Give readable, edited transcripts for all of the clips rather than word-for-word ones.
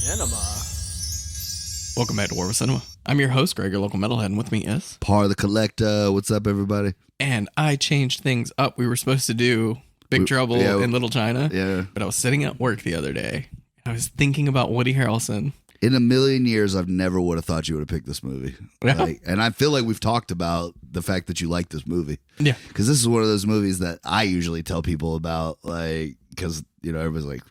Cinema. Welcome back to War with Cinema. I'm your host, Greg, your local metalhead, and with me is... Par the Collector. What's up, everybody? And I changed things up. We were supposed to do Big Trouble in Little China, but I was sitting at work the other day. I was thinking about Woody Harrelson. In a million years, I've never would have thought you would have picked this movie. Yeah. And I feel like we've talked about the fact that you like this movie. Yeah. Because this is one of those movies that I usually tell people about, like, because, you know, everybody's like,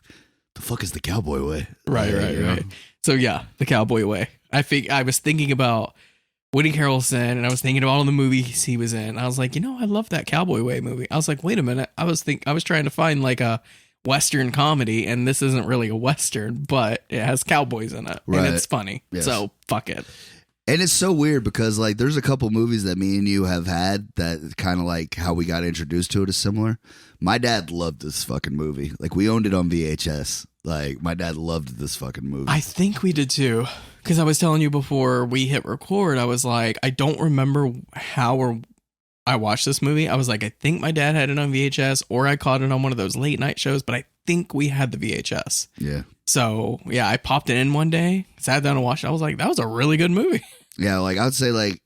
the fuck is the Cowboy Way? Right. So, yeah, the Cowboy Way. I was thinking about Woody Harrelson, and I was thinking about all the movies he was in. I was like, I love that Cowboy Way movie. I was like, wait a minute. I was trying to find like a Western comedy, and this isn't really a Western, but it has cowboys in it, and it's funny. Yes. So fuck it. And it's so weird because, like, there's a couple movies that me and you have had that kind of like how we got introduced to it is similar. My dad loved this fucking movie. Like, we owned it on VHS. Like, my dad loved this fucking movie. I think we did too. Because I was telling you before we hit record, I was like, I don't remember how I watched this movie. I was like, I think my dad had it on VHS or I caught it on one of those late night shows, but I think we had the VHS. Yeah. So, yeah, I popped it in one day, sat down and watched it. I was like, that was a really good movie. Yeah, like, I would say, like,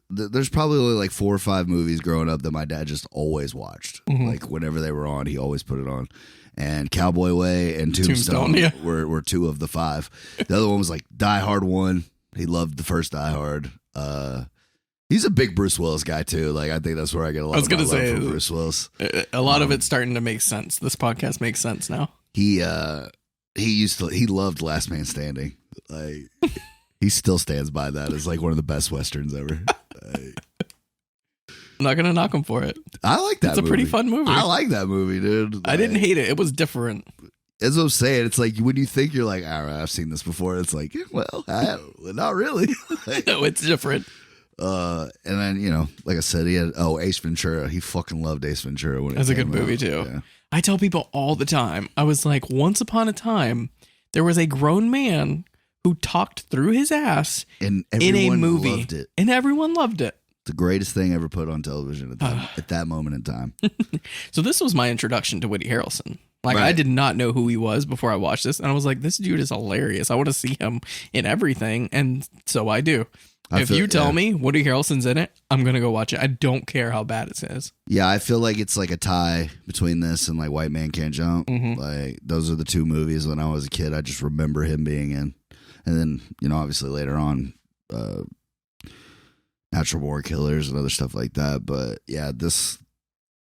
there's probably only like 4 or 5 movies growing up that my dad just always watched. Mm-hmm. Like, whenever they were on, he always put it on. And Cowboy Way and Tombstone were 2 of the 5. The other one was like Die Hard 1. He loved the first Die Hard. He's a big Bruce Willis guy too. Like, I think that's where I get a lot of my love from Bruce Willis. A lot of it's starting to make sense. This podcast makes sense now. He loved Last Man Standing. Like, he still stands by that as like one of the best Westerns ever. I'm not gonna knock him for it. I like that. It's a pretty fun movie. I like that movie, dude. Like, I didn't hate it. It was different. As I'm saying, it's like when you think you're like, all right, I've seen this before. It's like, well, not really. Like, no, it's different. And then, like I said, he had Ace Ventura. He fucking loved Ace Ventura when it That's came a good movie out. too. Yeah. I tell people all the time. I was like, once upon a time, there was a grown man who talked through his ass and in a movie, loved it. And everyone loved it. The greatest thing ever put on television at that moment in time. So this was my introduction to Woody Harrelson. Like, right. I did not know who he was before I watched this. And I was like, this dude is hilarious. I want to see him in everything. And so I do. If you tell me Woody Harrelson's in it, I'm going to go watch it. I don't care how bad it is. Yeah, I feel like it's like a tie between this and like White Man Can't Jump. Mm-hmm. Like, those are the 2 movies when I was a kid I just remember him being in. And then, obviously later on, Natural Born Killers and other stuff like that. But yeah, this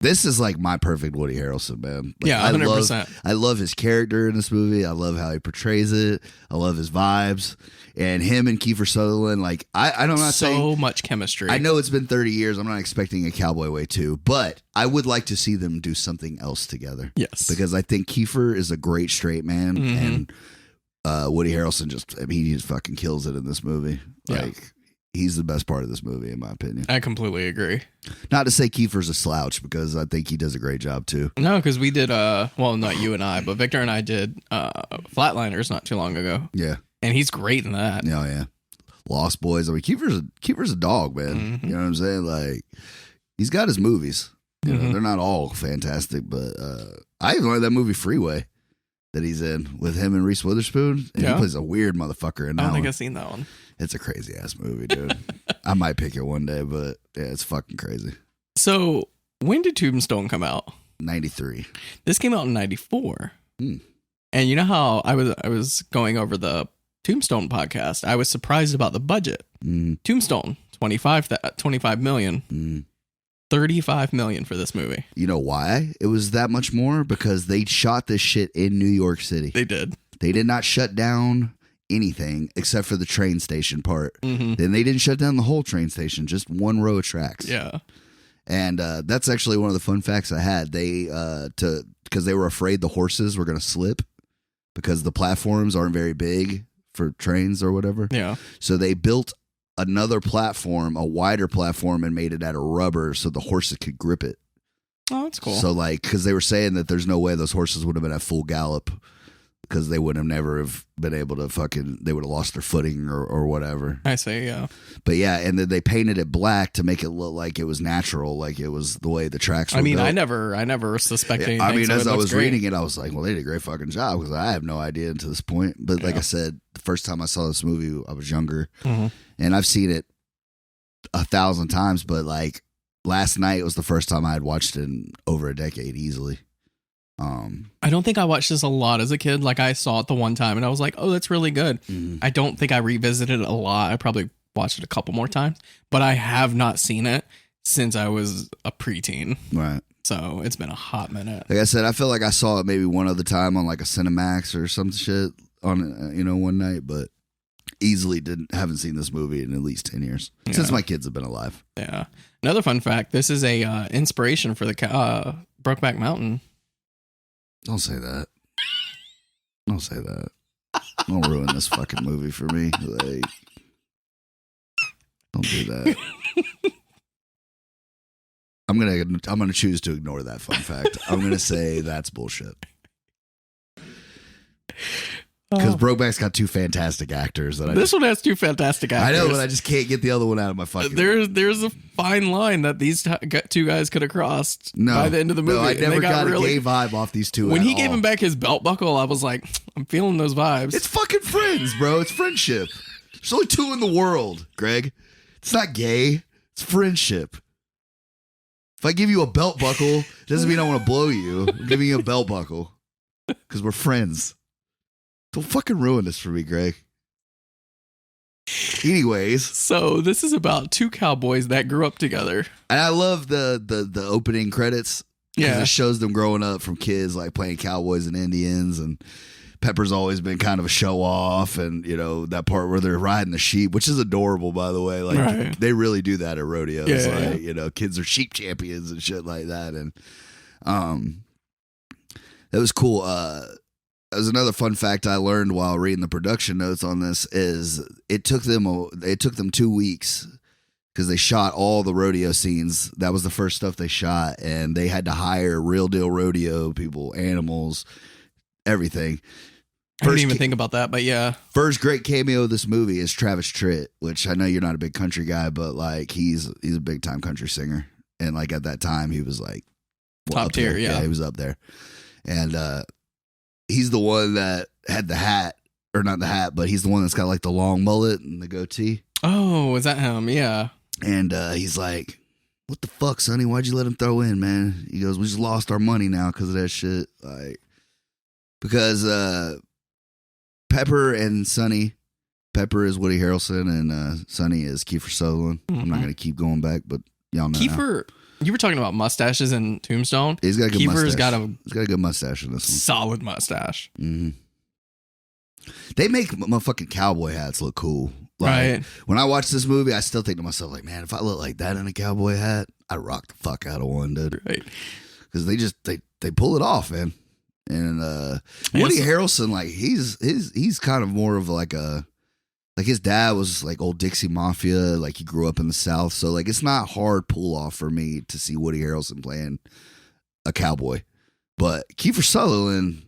is like my perfect Woody Harrelson, man. Like, yeah, 100%. I love his character in this movie. I love how he portrays it. I love his vibes. And him and Kiefer Sutherland, like, I'm not saying so much chemistry. I know it's been 30 years. I'm not expecting a Cowboy Way 2, but I would like to see them do something else together. Yes. Because I think Kiefer is a great straight man, and Woody Harrelson he just fucking kills it in this movie. Like, he's the best part of this movie, in my opinion. I completely agree. Not to say Kiefer's a slouch, because I think he does a great job too. No, because we did, well, not you and I, but Victor and I did Flatliners not too long ago. Yeah. And he's great in that. Oh, yeah. Lost Boys. I mean, Kiefer's a dog, man. Mm-hmm. You know what I'm saying? Like, he's got his movies. You know, they're not all fantastic, but I even like that movie Freeway that he's in with him and Reese Witherspoon. And he plays a weird motherfucker in that I don't think one. I've seen that one. It's a crazy ass movie, dude. I might pick it one day, but yeah, it's fucking crazy. So, when did Tombstone come out? 93. This came out in 94. Hmm. And you know how I was going over the Tombstone podcast, I was surprised about the budget. Tombstone, 25 million. 35 million for this movie. You know why it was that much more? Because they shot this shit in New York City. They did. They did not shut down anything except for the train station part. Mm-hmm. Then they didn't shut down the whole train station, just one row of tracks. Yeah. And that's actually one of the fun facts I had. Because they were afraid the horses were going to slip because the platforms aren't very big for trains or whatever. Yeah. So they built another platform, a wider platform, and made it out of rubber so the horses could grip it. Oh, that's cool. So, like, because they were saying that there's no way those horses would have been at full gallop because they would have never have been able to they would have lost their footing or whatever. I say, yeah. But yeah, and then they painted it black to make it look like it was natural, like it was the way the tracks were built. I never suspected anything. I mean, as I was great. reading it, I was like, well, they did a great fucking job because I have no idea until this point. But like I said, the first time I saw this movie, I was younger, and I've seen it 1,000 times, but like last night was the first time I had watched it in over a decade easily. I don't think I watched this a lot as a kid. Like I saw it the one time and I was like, oh, that's really good. I don't think I revisited it a lot. I probably watched it a couple more times, but I have not seen it since I was a preteen. Right. So it's been a hot minute. Like I said, I feel like I saw it maybe one other time on like a Cinemax or some shit on, one night, but easily haven't seen this movie in at least 10 years since my kids have been alive. Yeah. Another fun fact, this is a inspiration for the Brokeback Mountain. Don't say that. Don't say that. Don't ruin this fucking movie for me. Like, don't do that. I'm gonna choose to ignore that fun fact. I'm gonna say that's bullshit. Because Brokeback's got two fantastic actors. This one has two fantastic actors. I know, but I just can't get the other one out of my fucking. There's a fine line that these two guys could have crossed by the end of the movie. No, I never got a gay vibe off these two. When he gave him back his belt buckle, I was like, I'm feeling those vibes. It's fucking friends, bro. It's friendship. There's only two in the world, Greg. It's not gay. It's friendship. If I give you a belt buckle, it doesn't mean I want to blow you. I'm giving you a belt buckle because we're friends. Don't fucking ruin this for me, Greg. Anyways. So this is about two cowboys that grew up together. And I love the opening credits. Yeah. It shows them growing up from kids like playing cowboys and Indians, and Pepper's always been kind of a show off, and that part where they're riding the sheep, which is adorable, by the way. Like they really do that at rodeos. Kids are sheep champions and shit like that. And that was cool. As another fun fact I learned while reading the production notes on this is it took them 2 weeks because they shot all the rodeo scenes. That was the first stuff they shot, and they had to hire real deal rodeo people, animals, everything. I didn't even think about that, but yeah. First great cameo of this movie is Travis Tritt, which I know you're not a big country guy, but like he's a big time country singer, and like at that time he was like top tier, there. Yeah, he was up there, and he's the one that had the hat, or not the hat, but he's the one that's got like the long mullet and the goatee. Oh, is that him? Yeah. And he's like, "What the fuck, Sonny? Why'd you let him throw in, man?" He goes, "We just lost our money now because of that shit." Like, because Pepper and Sonny, Pepper is Woody Harrelson and Sonny is Kiefer Sutherland. I'm not gonna keep going back, but y'all know. Kiefer. You were talking about mustaches in Tombstone. He's got a good mustache. He's got a good mustache in this one. Solid mustache. Mm-hmm. They make motherfucking cowboy hats look cool. Like, right. When I watch this movie, I still think to myself, like, man, if I look like that in a cowboy hat, I'd rock the fuck out of one, dude. Right. Because they pull it off, man. And Woody Harrelson, like, he's kind of more of like his dad was like old Dixie Mafia, like he grew up in the South. So like it's not hard pull off for me to see Woody Harrelson playing a cowboy. But Kiefer Sutherland,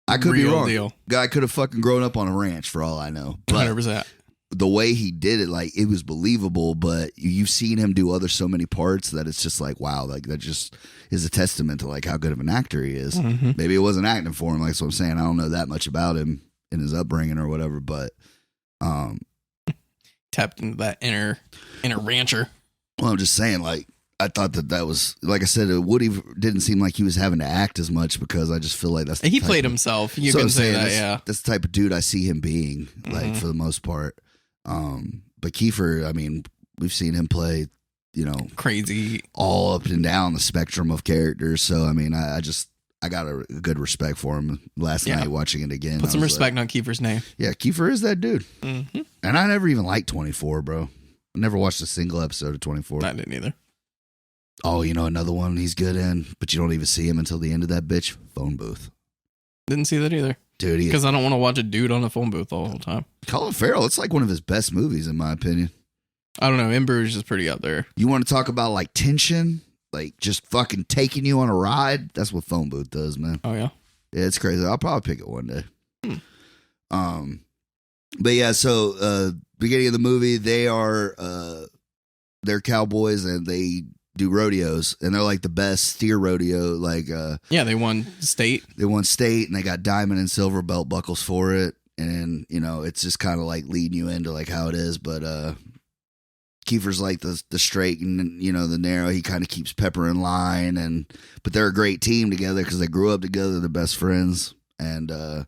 I could be wrong. Deal. Guy could have fucking grown up on a ranch for all I know. But 100%. The way he did it, like it was believable, but you've seen him do so many parts that it's just like, wow, like that just is a testament to like how good of an actor he is. Mm-hmm. Maybe it wasn't acting for him. Like that's what I'm saying. I don't know that much about him in his upbringing or whatever, but tapped into that inner rancher. Well, I'm just saying, like, I thought that was, like I said, Woody didn't seem like he was having to act as much because I just feel like that's he played himself. You can say that, yeah. That's the type of dude I see him being, like, for the most part. But Kiefer, I mean, we've seen him play, crazy, all up and down the spectrum of characters. So, I mean, I got a good respect for him last night watching it again. Put some respect on Kiefer's name. Yeah, Kiefer is that dude. Mm-hmm. And I never even liked 24, bro. I never watched a single episode of 24. I didn't either. Oh, another one he's good in, but you don't even see him until the end of that bitch, Phone Booth. Didn't see that either. Dude, because I don't want to watch a dude on a phone booth the whole time. Colin Farrell, it's like one of his best movies, in my opinion. I don't know. In Bruges is pretty up there. You want to talk about like tension? Like just fucking taking you on a ride? That's what Phone Booth does, man. Oh, yeah? Yeah, it's crazy. I'll probably pick it one day. But yeah, so beginning of the movie, they're cowboys and they do rodeos, and they're like the best steer rodeo. Like, they won state. They won state, and they got diamond and silver belt buckles for it. And it's just kind of like leading you into like how it is. But Kiefer's like the straight and the narrow. He kind of keeps Pepper in line, but they're a great team together because they grew up together. They're best friends, and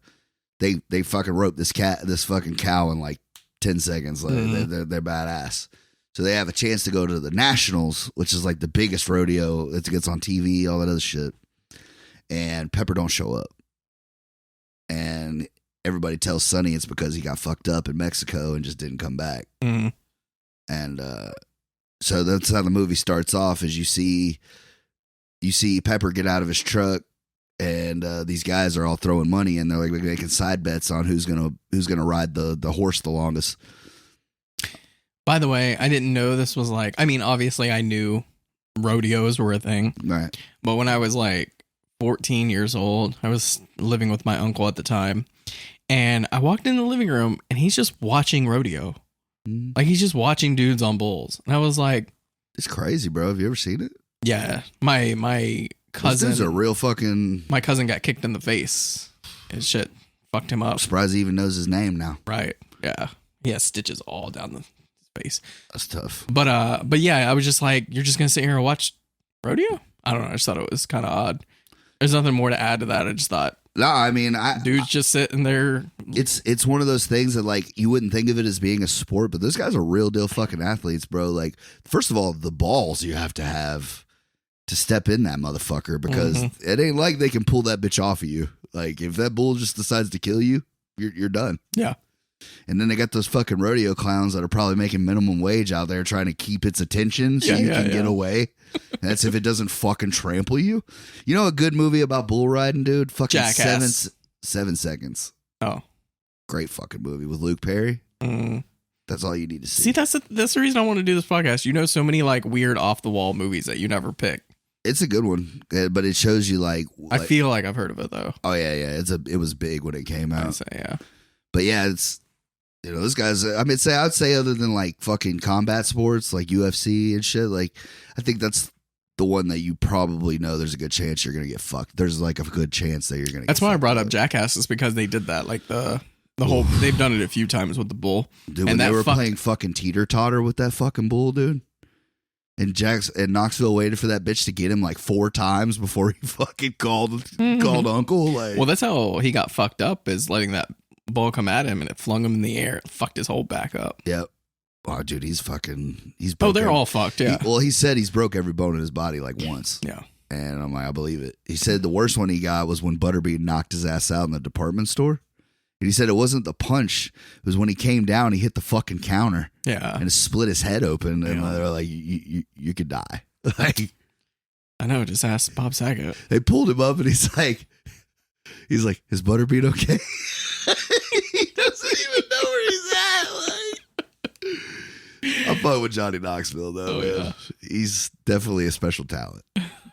they fucking roped this fucking cow in like 10 seconds. Like, they're badass. So they have a chance to go to the Nationals, which is like the biggest rodeo. It gets on TV, all that other shit. And Pepper don't show up. And everybody tells Sonny it's because he got fucked up in Mexico and just didn't come back. Mm-hmm. And so that's how the movie starts off, is you see Pepper get out of his truck, and these guys are all throwing money, and they're like making side bets on who's gonna ride the horse the longest. By the way, I didn't know this was like, I mean, obviously I knew rodeos were a thing. Right. But when I was like 14 years old, I was living with my uncle at the time. And I walked in the living room and he's just watching rodeo. Like he's just watching dudes on bulls. And I was like, it's crazy, bro. Have you ever seen it? Yeah. My cousin. Those dudes are real fucking. My cousin got kicked in the face. And shit fucked him up. I'm surprised he even knows his name now. Right. Yeah. He has stitches all down the face. That's tough. But yeah, I was just like, you're just gonna sit here and watch rodeo? I don't know. I just thought it was kind of odd. There's nothing more to add to that. I just thought, no, I mean, dude's just sitting there. It's one of those things that like you wouldn't think of it as being a sport, but those guys are real deal fucking athletes, bro. Like, first of all, the balls you have to step in that motherfucker, because it ain't like they can pull that bitch off of you. Like, if that bull just decides to kill you, you're done. Yeah. And then they got those fucking rodeo clowns that are probably making minimum wage out there trying to keep its attention so you can get away. That's if it doesn't fucking trample you. You know a good movie about bull riding, dude? Fucking Jackass. 7 Seconds. Oh. Great fucking movie with Luke Perry. That's all you need to see. See, that's the reason I want to do this podcast. You know so many like weird off the wall movies that you never pick. It's a good one, but it shows you like I feel like I've heard of it though. Oh yeah. It was big when it came out. I'd say, yeah. But yeah, it's those guys. I mean, I'd say other than like fucking combat sports like UFC and shit, like I think that's the one that you probably know there's a good chance you're gonna get fucked. There's like a good chance that you're gonna. That's why I brought up Jackass, is because they did that. Like the whole, they've done it a few times with the bull. Dude, when they were playing fucking teeter totter with that fucking bull, dude. And Knoxville waited for that bitch to get him like 4 times before he fucking called uncle. Like, well, that's how he got fucked up, is letting that bull come at him and it flung him in the air. It fucked his whole back up. Yep. Oh, dude, he's oh, they're all fucked. Yeah. He said he's broke every bone in his body like once. Yeah. And I'm like, I believe it. He said the worst one he got was when Butterbean knocked his ass out in the department store. And he said it wasn't the punch. It was when he came down, he hit the fucking counter. Yeah. And it split his head open. And they're like, you could die. Like, I know. Just ask Bob Saget. They pulled him up and he's like, is Butterbean okay? He doesn't even know where he's at. Like, I'm fun with Johnny Knoxville, though. Oh, yeah. He's definitely a special talent.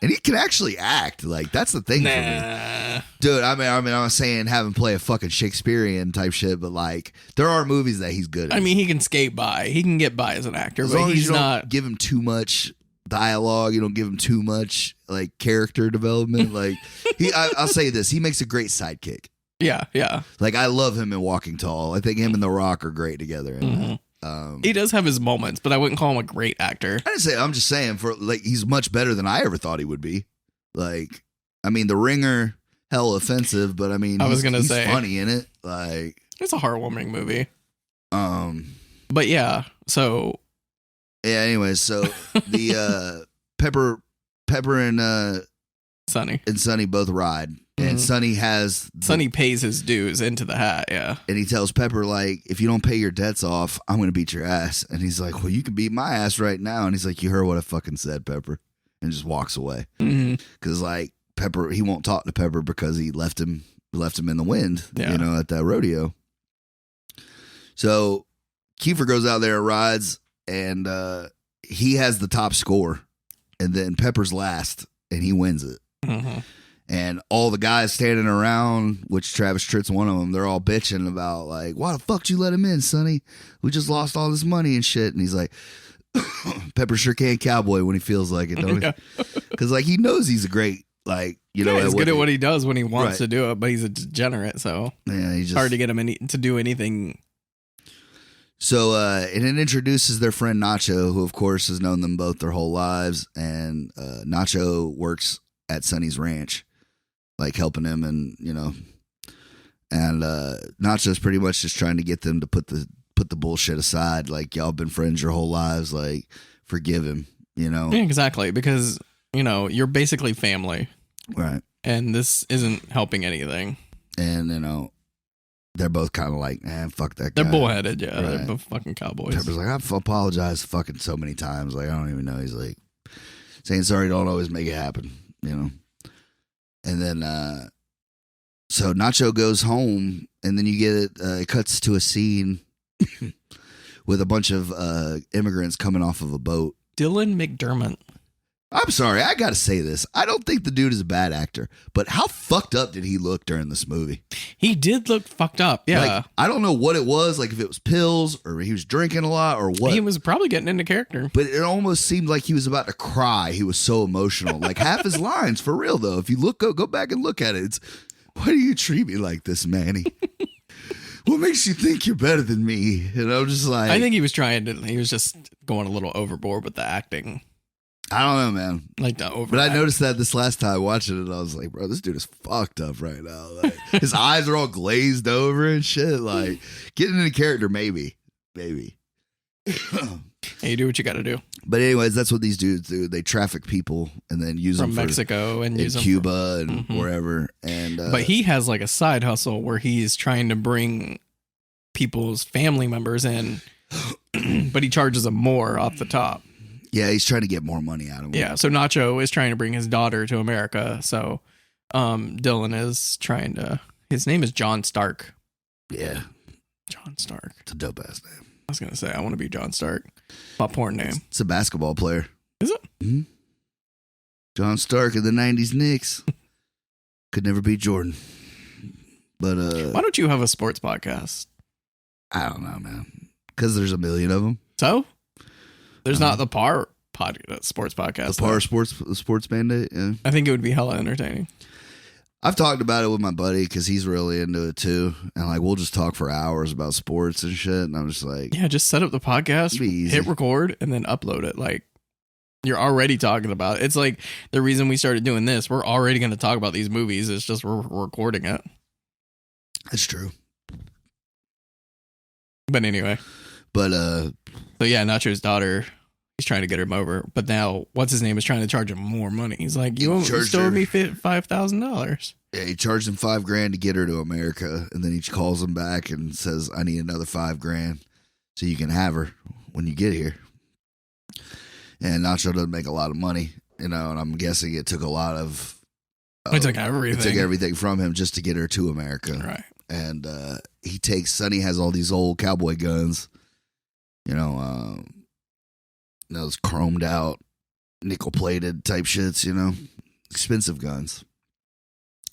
And he can actually act. Like, that's the thing for me. Dude, I mean, I'm saying have him play a fucking Shakespearean type shit, but like, there are movies that he's good at. I mean, he can skate by. He can get by as an actor, as but long he's as you not. Don't give him too much dialogue. You don't give him too much like character development. Like, I'll say this: he makes a great sidekick. Yeah, yeah. Like, I love him in Walking Tall. I think him and The Rock are great together. He does have his moments, but I wouldn't call him a great actor. I'm just saying, for like, he's much better than I ever thought he would be. Like, I mean, The Ringer, hell offensive, but I mean, he's funny in it. Like, it's a heartwarming movie. But yeah, so yeah. Anyways, so the Pepper and Sonny both ride. And Sonny pays his dues into the hat, yeah. And he tells Pepper, like, if you don't pay your debts off, I'm going to beat your ass. And he's like, well, you can beat my ass right now. And he's like, you heard what I fucking said, Pepper. And just walks away. Because, like, Pepper, he won't talk to Pepper because he left him in the wind, at that rodeo. So Kiefer goes out there and rides, and he has the top score. And then Pepper's last, and he wins it. And all the guys standing around, which Travis Tritt's one of them, they're all bitching about like, why the fuck did you let him in, Sonny? We just lost all this money and shit. And he's like, Pepper sure can cowboy when he feels like it, don't he? Because like he knows he's a great, like, you know, he's good at what he does when he wants to do it, but he's a degenerate, so yeah, he's just hard to get him to do anything. So and it introduces their friend Nacho, who of course has known them both their whole lives, and Nacho works at Sonny's ranch, like helping him, and you know, and Nacho's pretty much just trying to get them to put the bullshit aside. Like, y'all been friends your whole lives, like forgive him, you know. Yeah, exactly, because you know you're basically family, right? And this isn't helping anything. And you know, they're both kind of like, fuck that guy. They're bullheaded, yeah. Right. They're both fucking cowboys. Pepper's like, I've apologized fucking so many times, like I don't even know. He's like, saying sorry don't always make it happen, you know. And then so Nacho goes home, and then you get it cuts to a scene with a bunch of immigrants coming off of a boat. Dylan McDermott. I'm sorry, I gotta say this. I don't think the dude is a bad actor, but how fucked up did he look during this movie? He did look fucked up, yeah. Like, I don't know what it was, like if it was pills or he was drinking a lot or what. He was probably getting into character. But it almost seemed like he was about to cry. He was so emotional. Like half his lines, for real though. If you go back and look at it, it's, why do you treat me like this, Manny? What makes you think you're better than me? And I'm just like, I think he was just going a little overboard with the acting. I don't know, man. Like the over. But I noticed that this last time watching it, I was like, bro, this dude is fucked up right now. Like, his eyes are all glazed over and shit. Like, getting into character, maybe. Hey, you do what you got to do. But anyways, that's what these dudes do. They traffic people and then use them from Mexico and use them Cuba and wherever. And but he has like a side hustle where he's trying to bring people's family members in, but he charges them more off the top. Yeah, he's trying to get more money out of him. Yeah, so Nacho is trying to bring his daughter to America. So Dylan is trying to... His name is John Stark. Yeah. John Stark. It's a dope-ass name. I was going to say, I want to be John Stark. My porn name. It's a basketball player. Is it? Mm-hmm. John Stark of the 90s Knicks. Could never beat Jordan. But why don't you have a sports podcast? I don't know, man. Because there's a million of them. So? There's not the Par sports podcast. The Par sports mandate, yeah. I think it would be hella entertaining. I've talked about it with my buddy because he's really into it too. And like, we'll just talk for hours about sports and shit. And I'm just like, yeah, just set up the podcast, hit record, and then upload it. Like, you're already talking about it. It's like the reason we started doing this. We're already going to talk about these movies. It's just we're recording it. That's true. But anyway. But so yeah, Nacho's daughter, he's trying to get him over, but now what's his name is trying to charge him more money. He's like, you still owe me $5,000. Yeah, he charged him $5,000 to get her to America, and then he calls him back and says, I need another $5,000 so you can have her when you get here. And Nacho doesn't make a lot of money, you know, and I'm guessing it took a lot of it took everything. It took everything from him just to get her to America. Right. And Sonny has all these old cowboy guns. You know, those chromed out, nickel plated type shits, you know, expensive guns.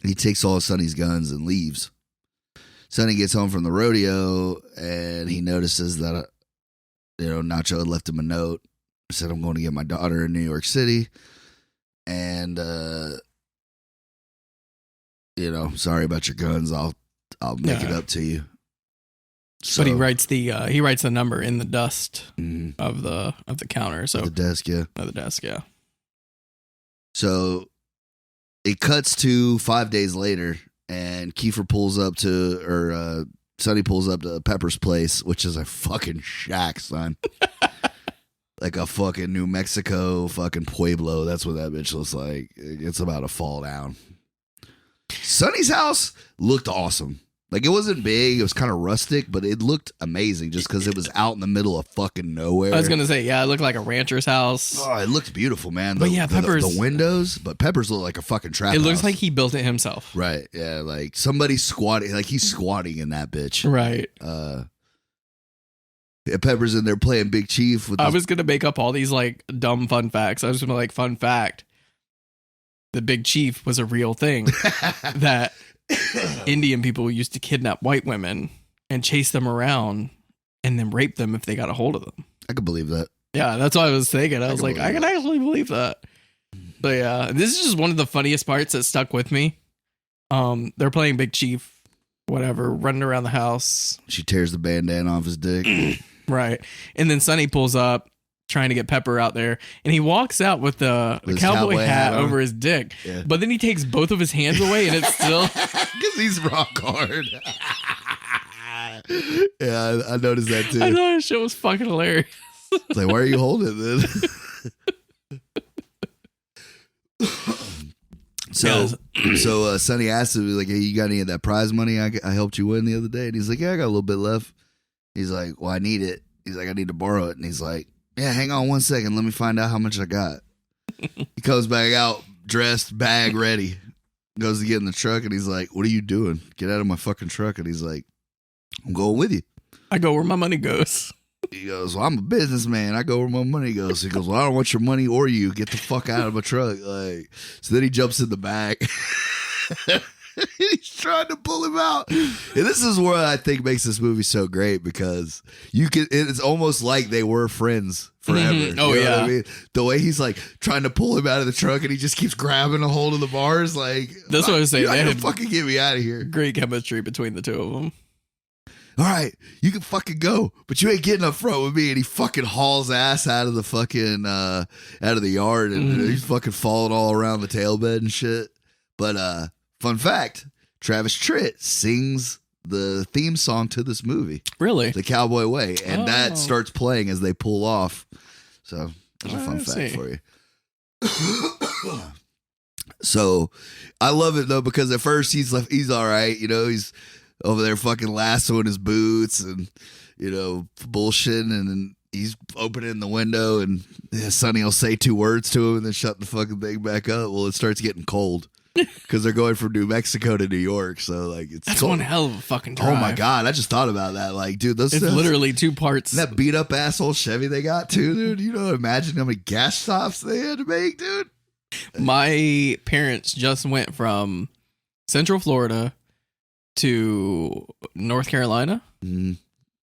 He takes all of Sonny's guns and leaves. Sonny gets home from the rodeo and he notices that, Nacho had left him a note. He said, I'm going to get my daughter in New York City. And, sorry about your guns. I'll make it up to you. So, but he writes the number in the dust of the counter. So the desk, yeah. Of the desk, yeah. So it cuts to 5 days later, and Kiefer pulls up Sonny pulls up to Pepper's place, which is a fucking shack, son. Like a fucking New Mexico fucking Pueblo. That's what that bitch looks like. It's about to fall down. Sonny's house looked awesome. Like, it wasn't big. It was kind of rustic, but it looked amazing just because it was out in the middle of fucking nowhere. I was going to say, yeah, it looked like a rancher's house. Oh, it looked beautiful, man. But yeah, Pepper's... The windows, but Pepper's look like a fucking trap house. It looks like he built it himself. Right, yeah, like somebody squatting, like he's squatting in that bitch. Right. Yeah, Pepper's in there playing Big Chief. I was going to make up all these, like, dumb fun facts. I was going to be like, fun fact. the Big Chief was a real thing, that Indian people used to kidnap white women and chase them around and then rape them if they got a hold of them. I could believe that. Yeah, that's what I was thinking. I was like, I can actually believe that. But yeah, this is just one of the funniest parts that stuck with me. They're playing Big Chief, whatever, running around the house. She tears the bandana off his dick. Right. And then Sonny pulls up trying to get Pepper out there, and he walks out with the cowboy hat over his dick. Yeah. But then he takes both of his hands away, and it's still... Because he's rock hard. Yeah, I noticed that too. I thought that shit was fucking hilarious. It's like, why are you holding it then? So Sonny asked him, like, hey, you got any of that prize money I helped you win the other day? And he's like, yeah, I got a little bit left. He's like, well, I need it. He's like, I need to borrow it. And he's like, yeah, hang on 1 second. Let me find out how much I got. He comes back out, dressed, bag ready. Goes to get in the truck, and he's like, what are you doing? Get out of my fucking truck. And he's like, I'm going with you. I go where my money goes. He goes, well, I'm a businessman. I go where my money goes. He goes, well, I don't want your money or you. Get the fuck out of my truck. Like, so then he jumps in the back. He's trying to pull him out. And this is what I think makes this movie so great, because it's almost like they were friends forever. Mm-hmm. Oh, you know yeah. what I mean? The way he's like trying to pull him out of the truck, and he just keeps grabbing a hold of the bars. Like, that's what I was saying. You're not gonna fucking get me out of here. Great chemistry between the two of them. All right, you can fucking go, but you ain't getting up front with me. And he fucking hauls ass out of the fucking out of the yard, and he's fucking falling all around the tailbed and shit. But fun fact, Travis Tritt sings the theme song to this movie. Really? The Cowboy Way. And that starts playing as they pull off. So there's a fun fact for you. So I love it though, because at first he's all right, you know, he's over there fucking lassoing his boots and, you know, bullshitting, and then he's opening the window, and Sonny will say 2 words to him and then shut the fucking thing back up. Well, it starts getting cold because they're going from New Mexico to New York. So, like, that's cold. One hell of a fucking drive. Oh my God. I just thought about that. Like, dude, it's literally 2 parts. That beat up asshole Chevy they got too, dude. You know, imagine how many gas stops they had to make, dude. My parents just went from Central Florida to North Carolina, and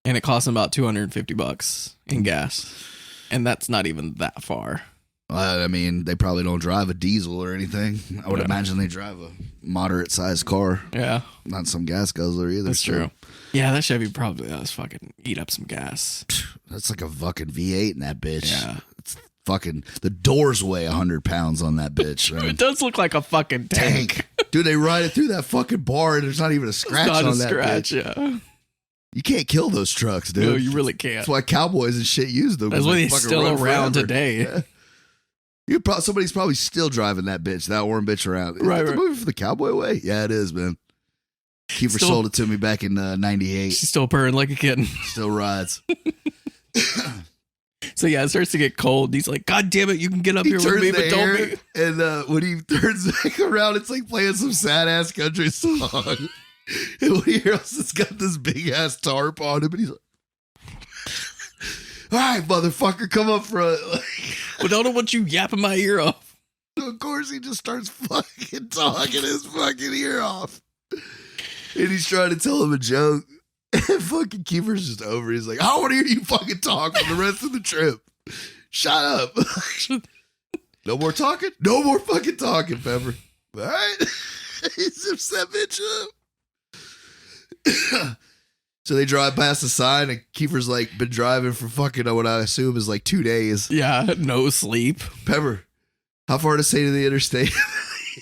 it cost them about $250 in gas, and that's not even that far. I mean, they probably don't drive a diesel or anything. I would imagine they drive a moderate sized car. Yeah, not some gas guzzler either. That's true. Yeah, that Chevy probably does fucking eat up some gas. That's like a fucking V8 in that bitch. Yeah. It's fucking, the doors weigh 100 pounds on that bitch. Right? It does look like a fucking tank. Dude, they ride it through that fucking bar, and there's not even a scratch on that bitch. Yeah. You can't kill those trucks, dude. No, you really can't. That's why cowboys and shit use them. That's why they're still around today. Yeah. Somebody's probably still driving that orange bitch around. Is that the movie for the Cowboy Way? Yeah, it is, man. Kiefer sold it to me back in 98. She's still purring like a kitten. Still rides. So yeah, it starts to get cold. He's like, God damn it, you can get up here with me, but don't be. And when he turns back around, it's like playing some sad ass country song. And Woody Harrelson's got this big ass tarp on him, and he's like, all right, motherfucker, come up front. But I don't want you yapping my ear off. So of course, he just starts fucking talking his fucking ear off. And he's trying to tell him a joke. And fucking Kiefer's just over. He's like, I don't want to hear you fucking talk for the rest of the trip. Shut up. No more talking? No more fucking talking, Pepper. All right? He zips that bitch up. So they drive past the sign, and Kiefer's like been driving for fucking what I assume is like 2 days. Yeah, no sleep. Pepper, how far to say to the interstate?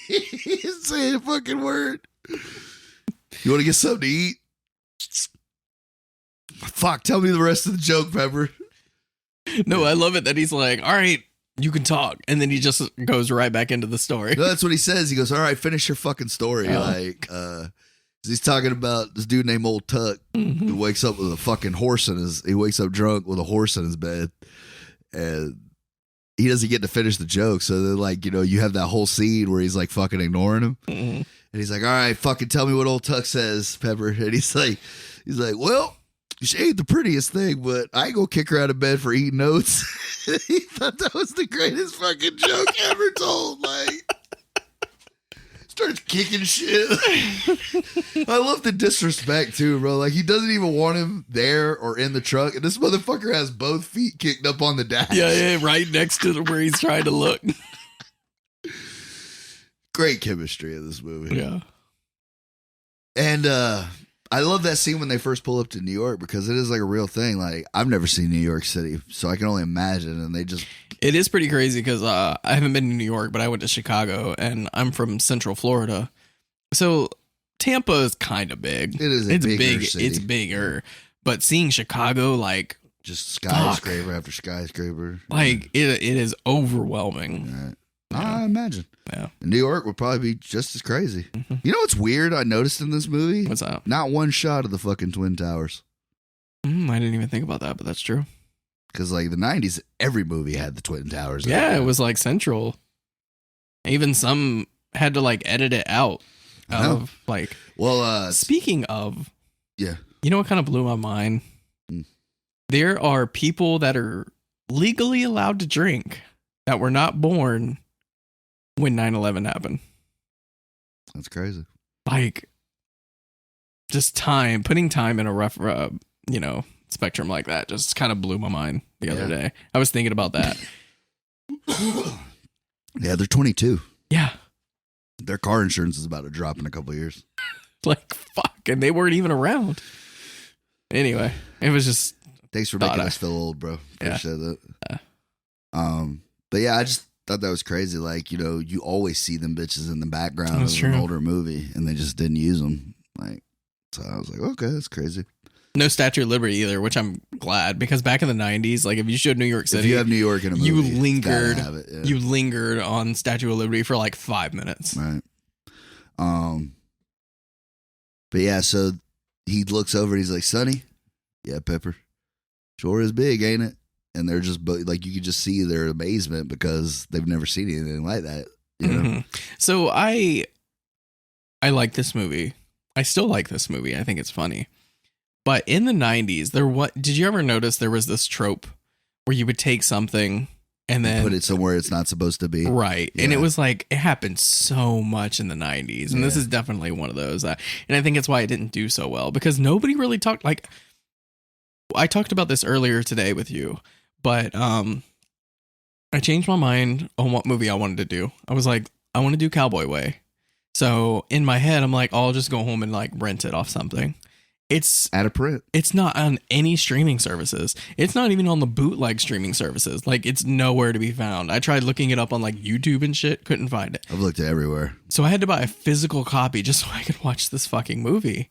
He didn't say a fucking word. You want to get something to eat? Fuck, tell me the rest of the joke, Pepper. No, I love it that he's like, all right, you can talk. And then he just goes right back into the story. No, that's what he says. He goes, all right, finish your fucking story. Oh. Like, he's talking about this dude named Old Tuck who wakes up with a fucking horse he wakes up drunk with a horse in his bed. And he doesn't get to finish the joke. So they're like, you know, you have that whole scene where he's like fucking ignoring him. And he's like, all right, fucking tell me what Old Tuck says, Pepper. And he's like, well, she ain't the prettiest thing, but I ain't gonna kick her out of bed for eating oats. He thought that was the greatest fucking joke ever told. Like, starts kicking shit. I love the disrespect too, bro. Like he doesn't even want him there or in the truck, and this motherfucker has both feet kicked up on the dash. Yeah, right next to where he's trying to look. Great chemistry in this movie. Yeah. And I love that scene when they first pull up to New York because it is like a real thing. Like I've never seen New York City, so I can only imagine. And they just it is pretty crazy because I haven't been to New York, but I went to Chicago, and I'm from Central Florida, so Tampa is kind of big. It is. It's big. City. It's bigger, but seeing Chicago like just skyscraper after skyscraper, like it is overwhelming. Right. Yeah. I imagine. Yeah. New York would probably be just as crazy. Mm-hmm. You know what's weird I noticed in this movie? What's that? Not one shot of the fucking Twin Towers. I didn't even think about that, but that's true. Because like the 90s, every movie had the Twin Towers. Yeah, it was like central. Even some had to like edit it out. Of like, well, speaking of, yeah, you know what kind of blew my mind? There are people that are legally allowed to drink that were not born when 9/11 happened. That's crazy. Like, just putting time in a rough, spectrum like that just kind of blew my mind the other day. I was thinking about that. Yeah, they're 22. Yeah. Their car insurance is about to drop in a couple of years. Like, fuck. And they weren't even around. Anyway, it was just. Thanks for making us feel old, bro. Appreciate that. Yeah. But yeah, I just thought that was crazy. Like, you always see them bitches in the background of an older movie, and they just didn't use them. Like, so I was like, okay, that's crazy. No Statue of Liberty either, which I'm glad, because back in the 90s, like if you showed New York City, if you have New York in a movie, you lingered on Statue of Liberty for like 5 minutes. Right. But yeah, so he looks over and he's like, Sonny, yeah, Pepper, sure is big, ain't it? And they're just like, you could just see their amazement because they've never seen anything like that. You know? Mm-hmm. So I like this movie. I still like this movie. I think it's funny. But in the 90s, did you ever notice there was this trope where you would take something and then put it somewhere it's not supposed to be? Right. Yeah. And it was like, it happened so much in the 90s. And this is definitely one of those. And I think it's why it didn't do so well, because nobody really talked. Like, I talked about this earlier today with you, but I changed my mind on what movie I wanted to do. I was like, I want to do Cowboy Way. So in my head, I'm like, I'll just go home and like rent it off something. It's out of print. It's not on any streaming services. It's not even on the bootleg streaming services. Like, it's nowhere to be found. I tried looking it up on like YouTube and shit. Couldn't find it. I've looked at everywhere. So I had to buy a physical copy just so I could watch this fucking movie.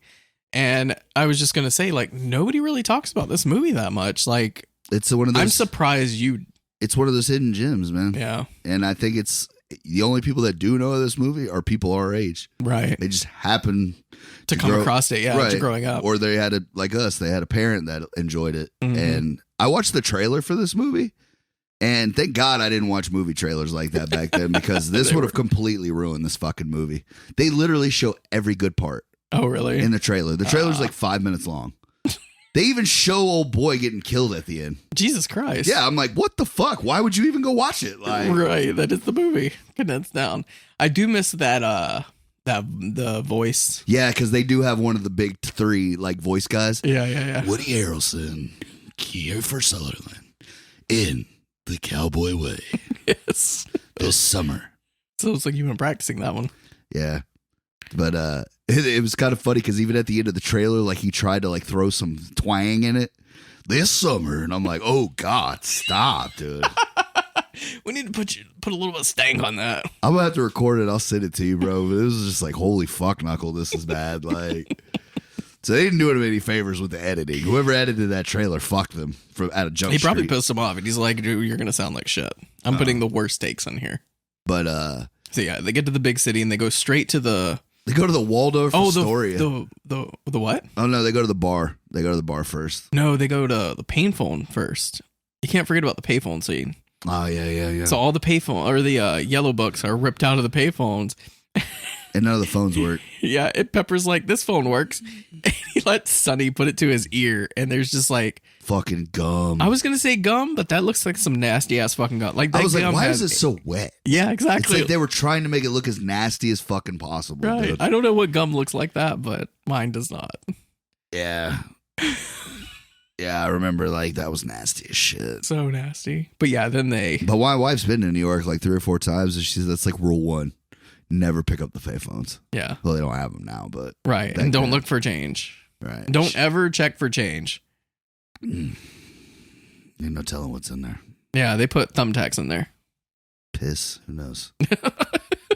And I was just going to say, like, nobody really talks about this movie that much. Like, it's one of those. I'm surprised it's one of those hidden gems, man. Yeah. And I think it's the only people that do know this movie are people our age. Right. They just happen to come across it, to growing up. Or they had like us, they had a parent that enjoyed it. Mm-hmm. And I watched the trailer for this movie, and thank God I didn't watch movie trailers like that back then, because this would have completely ruined this fucking movie. They literally show every good part. Oh, really? In the trailer. The trailer's like 5 minutes long. They even show old boy getting killed at the end. Jesus Christ. Yeah, I'm like, what the fuck? Why would you even go watch it? Like, right, that is the movie condensed down. I do miss that the voice. Yeah, because they do have one of the big three like voice guys. Yeah. Woody Harrelson, Kiefer Sutherland, in the Cowboy Way. Yes. This summer. So it's like you've been practicing that one. Yeah. But it was kind of funny because even at the end of the trailer, like he tried to like throw some twang in it. This summer, and I'm like, oh God, stop, dude. We need to put a little bit of stank on that. I'm gonna have to record it. I'll send it to you, bro. But it was just like, holy fuck, knuckle, this is bad. Like, so they didn't do him any favors with the editing. Whoever edited that trailer fucked them from out of Jump Street. He probably pissed him off, and he's like, dude, you're gonna sound like shit. I'm putting the worst takes on here. But so yeah, they get to the big city and they go straight to the. They go to the Waldorf Astoria. The what? Oh no, they go to the bar. They go to the bar first. No, they go to the payphone first. You can't forget about the payphone scene. Oh yeah. So all the payphone or the yellow books are ripped out of the payphones, and none of the phones work. Yeah, Pepper's like, this phone works. And he he lets Sonny put it to his ear, and there's just like fucking gum. I was gonna say gum, but that looks like some nasty ass fucking gum. Like that I was like, why has, is it so wet? Yeah, exactly. It's like they were trying to make it look as nasty as fucking possible. Right. Dude. I don't know what gum looks like that, but mine does not. Yeah. Yeah, I remember like that was nasty as shit. So nasty. But yeah, then But my wife's been to New York like 3 or 4 times, and she says that's like rule 1: never pick up the pay phones. Yeah. Well, they don't have them now, but right. And don't look for change. Right. Don't ever check for change. Ain't no telling what's in there. Yeah, they put thumbtacks in there. Piss. Who knows?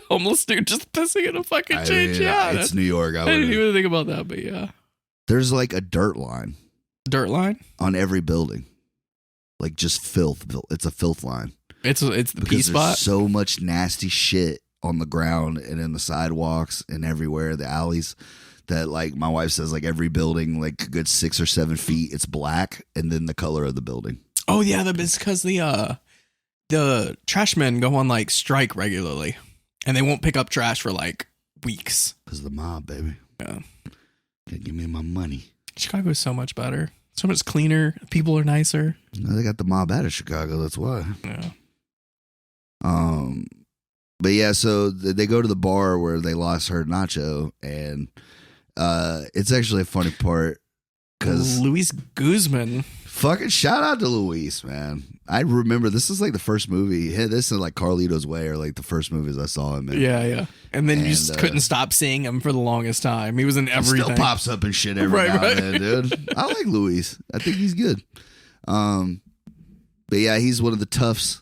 Homeless dude just pissing in a fucking change. Yeah, it's New York. I didn't even think about that, but yeah. There's like a dirt line. Dirt line on every building, like just filth. It's a filth line. It's the pee spot. There's so much nasty shit on the ground and in the sidewalks and everywhere, the alleys, that like my wife says, like every building, like a good 6 or 7 feet, it's black, and then the color of the building. Oh yeah, it's because the trash men go on like strike regularly, and they won't pick up trash for like weeks. Because the mob, baby. Yeah, gotta give me my money. Chicago is so much better. So much cleaner. People are nicer. They got the mob out of Chicago. That's why. Yeah. But yeah, so they go to the bar where they lost her Nacho, and it's actually a funny part because Luis Guzman. Fucking shout out to Luis, man. I remember this is like the first movie. This is like Carlito's Way, or like the first movies I saw him in. Yeah. And then you just couldn't stop seeing him for the longest time. He was in everything. Still pops up and shit every now and then, dude. I like Luis. I think he's good. But yeah, he's one of the toughs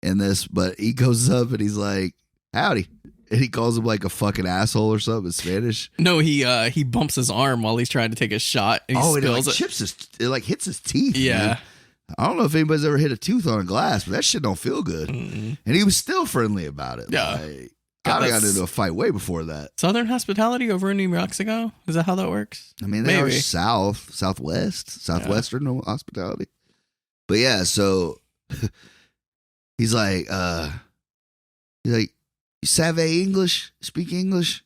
in this. But he goes up and he's like, "Howdy," and he calls him like a fucking asshole or something in Spanish. No, he bumps his arm while he's trying to take a shot. And it like chips it like hits his teeth. Yeah. Man. I don't know if anybody's ever hit a tooth on a glass, but that shit don't feel good. Mm-mm. And he was still friendly about it. Yeah. Like, I got into a fight way before that. Southern hospitality over in New Mexico? Is that how that works? I mean, they are southwestern hospitality. But yeah, so he's like, you savvy English? Speak English?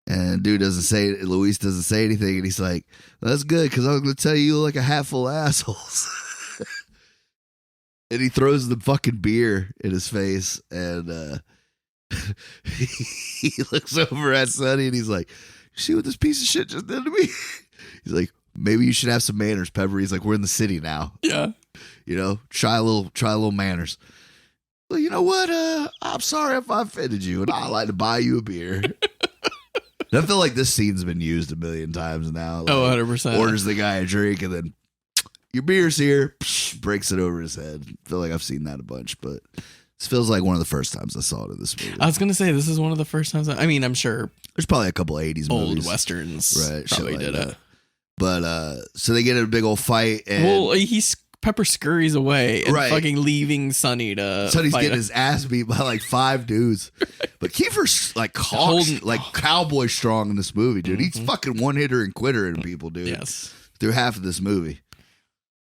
And dude Luis doesn't say anything. And he's like, that's good, because I was going to tell you, you look like a hat full of assholes. And he throws the fucking beer in his face. And he looks over at Sonny and he's like, you see what this piece of shit just did to me? He's like, maybe you should have some manners, Pepper. He's like, we're in the city now. Yeah. You know, try a little manners. Well, you know what? I'm sorry if I offended you, and I'd like to buy you a beer. I feel like this scene's been used a million times now. Like, 100%. Orders the guy a drink, and then your beer's here, breaks it over his head. I feel like I've seen that a bunch, but this feels like one of the first times I saw it in this movie. I was going to say, this is one of the first times. I'm sure. There's probably a couple of 80s old movies. Westerns. Right. Probably like did that. it. But, so they get in a big old fight. And Pepper scurries away and fucking leaving Sonny to Sonny's fight getting his ass beat by like 5 dudes. But Kiefer's like cowboy strong in this movie, dude. He's fucking one hitter and quitter in people, dude. Yes. Through half of this movie.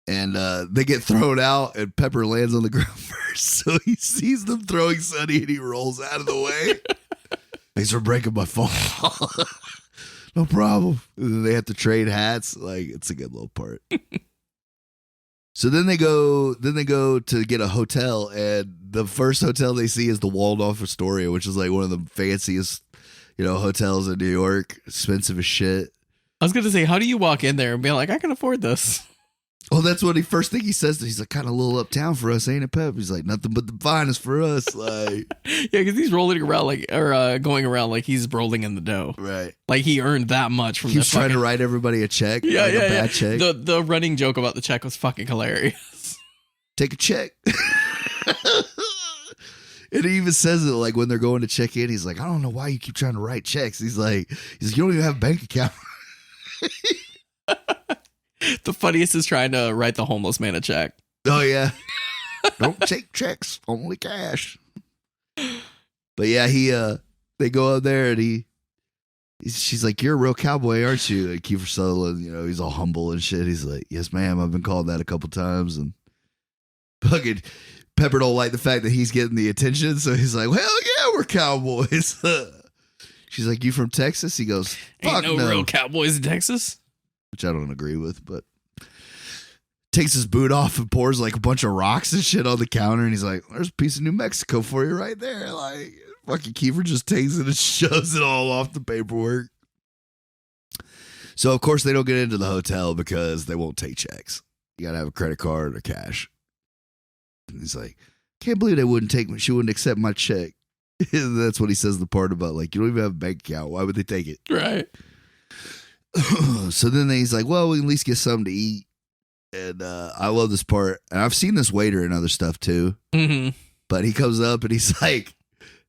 And they get thrown out, and Pepper lands on the ground first. So he sees them throwing Sonny, and he rolls out of the way. Thanks for breaking my fall. No problem. And then they have to trade hats. Like, it's a good little part. So then they go to get a hotel, and the first hotel they see is the Waldorf Astoria, which is like one of the fanciest, hotels in New York. Expensive as shit. I was going to say, how do you walk in there and be like, I can afford this? Well, that's what first thing he says. He's like, kind of a little uptown for us, ain't it, Pep? He's like, nothing but the finest for us. Like, yeah, because he's rolling around going around like he's rolling in the dough. Right. Like he earned that much from. He's trying to write everybody a check. Yeah, like yeah, a bad check. The running joke about the check was fucking hilarious. Take a check. And he even says it like when they're going to check in. He's like, I don't know why you keep trying to write checks. He's like, you don't even have a bank account. The funniest is trying to write the homeless man a check. Oh, yeah. Don't take checks, only cash. But yeah, they go up there and she's like, you're a real cowboy, aren't you? And Kiefer Sutherland, he's all humble and shit. He's like, yes, ma'am, I've been called that a couple times. And fucking Pepper don't like the fact that he's getting the attention. So he's like, well, yeah, we're cowboys. She's like, you from Texas? He goes, fuck Ain't no real cowboys in Texas. which I don't agree with, but takes his boot off and pours like a bunch of rocks and shit on the counter. And he's like, there's a piece of New Mexico for you right there. Like, fucking Kiefer just takes it and shoves it all off the paperwork. So, of course, they don't get into the hotel because they won't take checks. You got to have a credit card or cash. And he's like, can't believe they wouldn't take me. She wouldn't accept my check. And that's what he says the part about, like, you don't even have a bank account. Why would they take it? Right. So then he's like, well, we can at least get something to eat. And I love this part. And I've seen this waiter and other stuff too. Mm-hmm. But he comes up and he's like,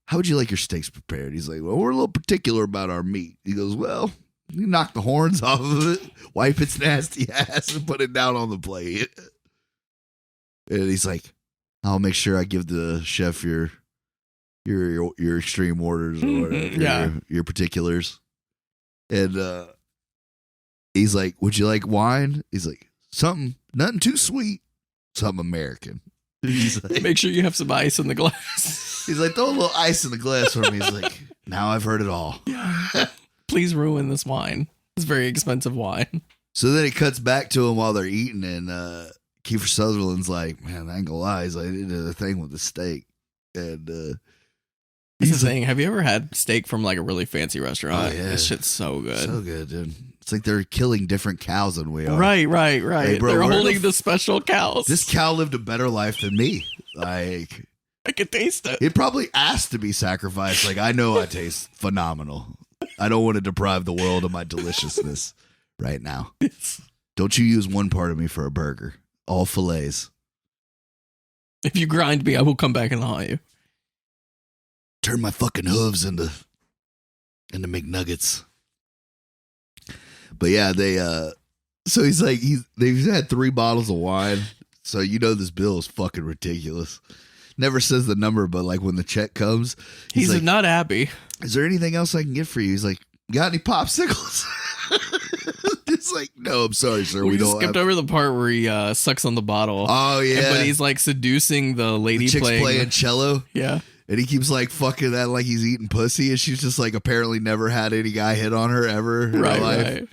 how would you like your steaks prepared? He's like, well, we're a little particular about our meat. He goes, well, you knock the horns off of it, wipe its nasty ass, and put it down on the plate. And he's like, I'll make sure I give the chef your extreme orders or whatever, your particulars. And he's like, would you like wine? He's like, nothing too sweet, something American. He's like, make sure you have some ice in the glass. He's like, throw a little ice in the glass for me. He's like, now I've heard it all. Yeah. Please ruin this wine. It's very expensive wine. So then it cuts back to him while they're eating, and Kiefer Sutherland's like, man, I ain't gonna lie. He's like, they did a thing with the steak. And that's the thing. Have you ever had steak from like a really fancy restaurant? Oh, yeah. This shit's so good. So good, dude. It's like they're killing different cows than we are. Right. Hey, bro, they're holding the special cows. This cow lived a better life than me. Like, I can taste it. It probably asked to be sacrificed. Like, I know I taste phenomenal. I don't want to deprive the world of my deliciousness right now. Don't you use one part of me for a burger. All fillets. If you grind me, I will come back and haunt you. Turn my fucking hooves into McNuggets. But yeah, so he's like, they've had 3 bottles of wine. So you know this bill is fucking ridiculous. Never says the number, but like when the check comes, he's like, not happy. Is there anything else I can get for you? He's like, got any popsicles? It's like, no, I'm sorry, sir. We don't skipped over the part where he sucks on the bottle. Oh yeah, but he's like seducing the lady playing cello. Yeah. And he keeps like fucking that like he's eating pussy, and she's just like apparently never had any guy hit on her ever in her life. Right.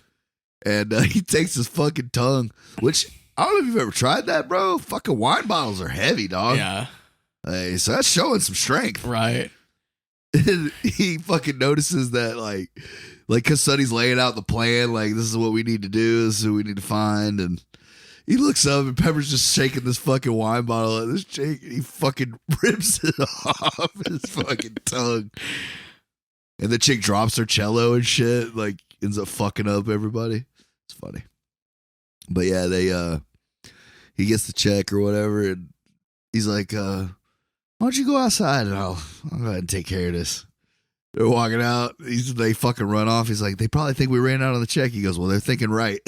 And he takes his fucking tongue, which I don't know if you've ever tried that, bro. Fucking wine bottles are heavy, dog. Yeah. Hey, so that's showing some strength. Right. And he fucking notices that like cause Sonny's laying out the plan, like this is what we need to do, this is who we need to find, and he looks up and Pepper's just shaking this fucking wine bottle at this chick, and he fucking rips it off his fucking tongue. And the chick drops her cello and shit, like ends up fucking up everybody. It's funny. But yeah, he gets the check or whatever, and he's like, why don't you go outside and I'll go ahead and take care of this. They're walking out. They fucking run off. He's like, they probably think we ran out on the check. He goes, well, they're thinking right.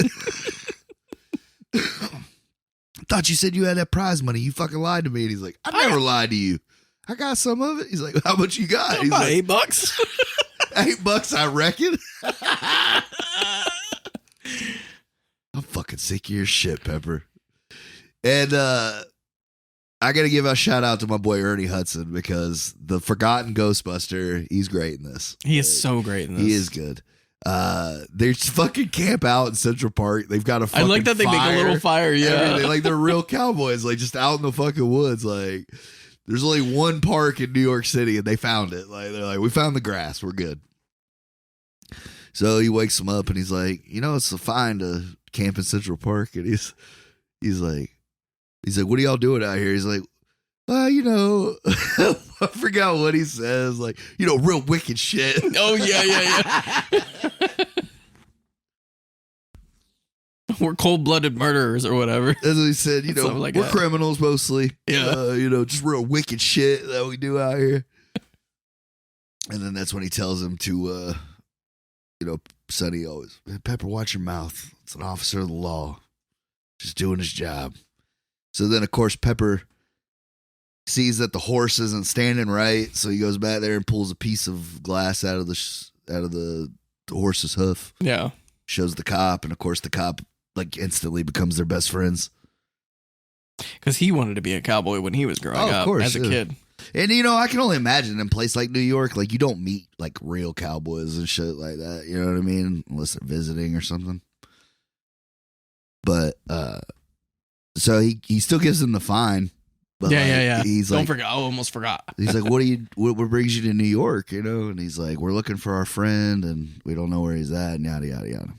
Thought you said you had that prize money. You fucking lied to me. And he's like, I never lied to you. I got some of it. He's like, how much you got? He's about like, $8. $8, I reckon. I'm fucking sick of your shit, Pepper. And I got to give a shout out to my boy Ernie Hudson, because the forgotten Ghostbuster, he's great in this. He is so great in this. He is good. They fucking camp out in Central Park. They've got a fucking I like that they make a little fire. Yeah. Like they're real cowboys, like just out in the fucking woods. Like there's only one park in New York City and they found it. Like they're like, we found the grass. We're good. So he wakes him up and he's like, you know, it's fine to camp in Central Park. And he's like, what are y'all doing out here? He's like, well, you know, I forgot what he says. Like, you know, real wicked shit. Oh, yeah. We're cold-blooded murderers or whatever. That's what he said. You know, like we're criminals mostly. Yeah. You know, just real wicked shit that we do out here. And then that's when he tells him to, you know, Sonny always, Pepper, watch your mouth. It's an officer of the law. Just doing his job. So then, of course, Pepper sees that the horse isn't standing right, so he goes back there and pulls a piece of glass out of the horse's hoof. Yeah. Shows the cop, and of course the cop like instantly becomes their best friends. Because he wanted to be a cowboy when he was growing up as a kid. And you know, I can only imagine in a place like New York, like you don't meet like real cowboys and shit like that. You know what I mean? Unless they're visiting or something. But so he still gives him the fine. But yeah. He's Don't like, forget. I almost forgot. he's like, what brings you to New York? You know? And he's like, we're looking for our friend and we don't know where he's at, and yada, yada, yada.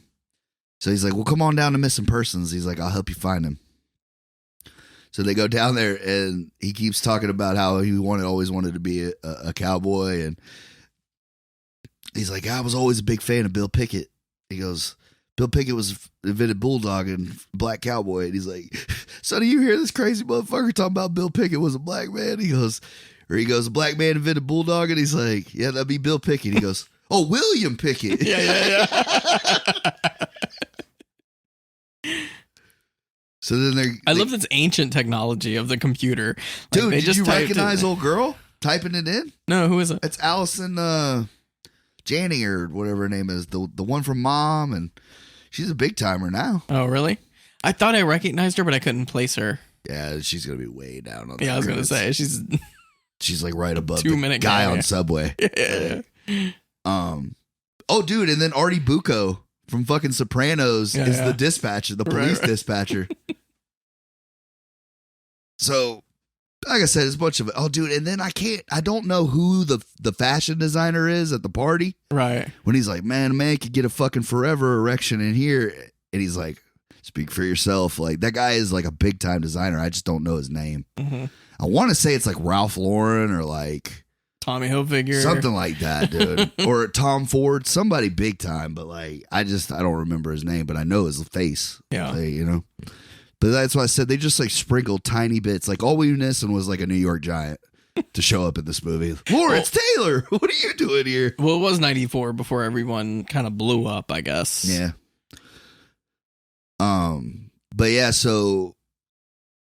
So he's like, well, come on down to Missing Persons. He's like, I'll help you find him. So they go down there and he keeps talking about how he always wanted to be a cowboy. And he's like, I was always a big fan of Bill Pickett. He goes, Bill Pickett was invented bulldog and black cowboy. And he's like, Sonny, you hear this crazy motherfucker talking about Bill Pickett was a black man? He goes, a black man invented bulldog. And he's like, yeah, that'd be Bill Pickett. He goes, oh, William Pickett. Yeah. So then I love this ancient technology of the computer. Dude, did you recognize old girl typing it in? No, who is it? It's Allison Janney or whatever her name is. The one from Mom, and she's a big timer now. Oh, really? I thought I recognized her, but I couldn't place her. Yeah, she's gonna be way down on that. Yeah, I was gonna say she's like right above 2 the minute guy on Subway. Yeah. Oh, dude, and then Artie Bucco from fucking Sopranos is the dispatcher, the police dispatcher. So, like I said, it's a bunch of, oh, dude, and then I don't know who the fashion designer is at the party. Right. When he's like, man could get a fucking forever erection in here. And he's like, speak for yourself. Like, that guy is like a big time designer. I just don't know his name. Mm-hmm. I want to say it's like Ralph Lauren or like Tommy Hilfiger. Something like that, dude. Or Tom Ford, somebody big time. But like, I don't remember his name, but I know his face. Yeah. Like, you know? But that's why I said they just like sprinkled tiny bits. Like all we were missing was like a New York Giant to show up in this movie. Lawrence Taylor, what are you doing here? Well, it was 94 before everyone kind of blew up, I guess. Yeah. But yeah, so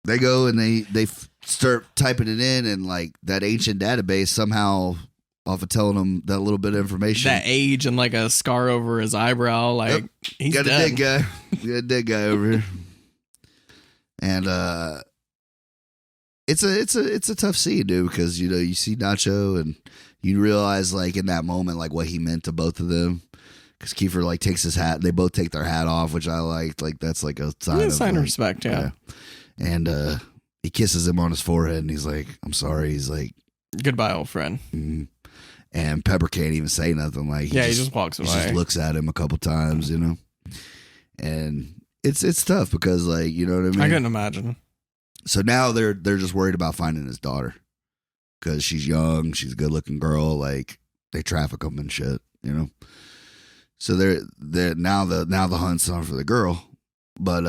they go and they start typing it in, and like that ancient database somehow, off of telling them that little bit of information, that age and like a scar over his eyebrow, like he's got dead. a dead guy. Got a dead guy over here. And it's a tough scene, dude, because you know you see Nacho and you realize like in that moment like what he meant to both of them. Because Kiefer like takes his hat, they both take their hat off, which I liked. Like that's like a sign of respect, yeah. And he kisses him on his forehead, and he's like, "I'm sorry." He's like, "Goodbye, old friend." Mm-hmm. And Pepper can't even say nothing. Like, he just walks away. He just looks at him a couple times, you know. And it's tough because like you know what I mean. I couldn't imagine. So now they're just worried about finding his daughter because she's young, she's a good looking girl. Like they traffic them and shit, you know. So they're now the hunt's on for the girl, but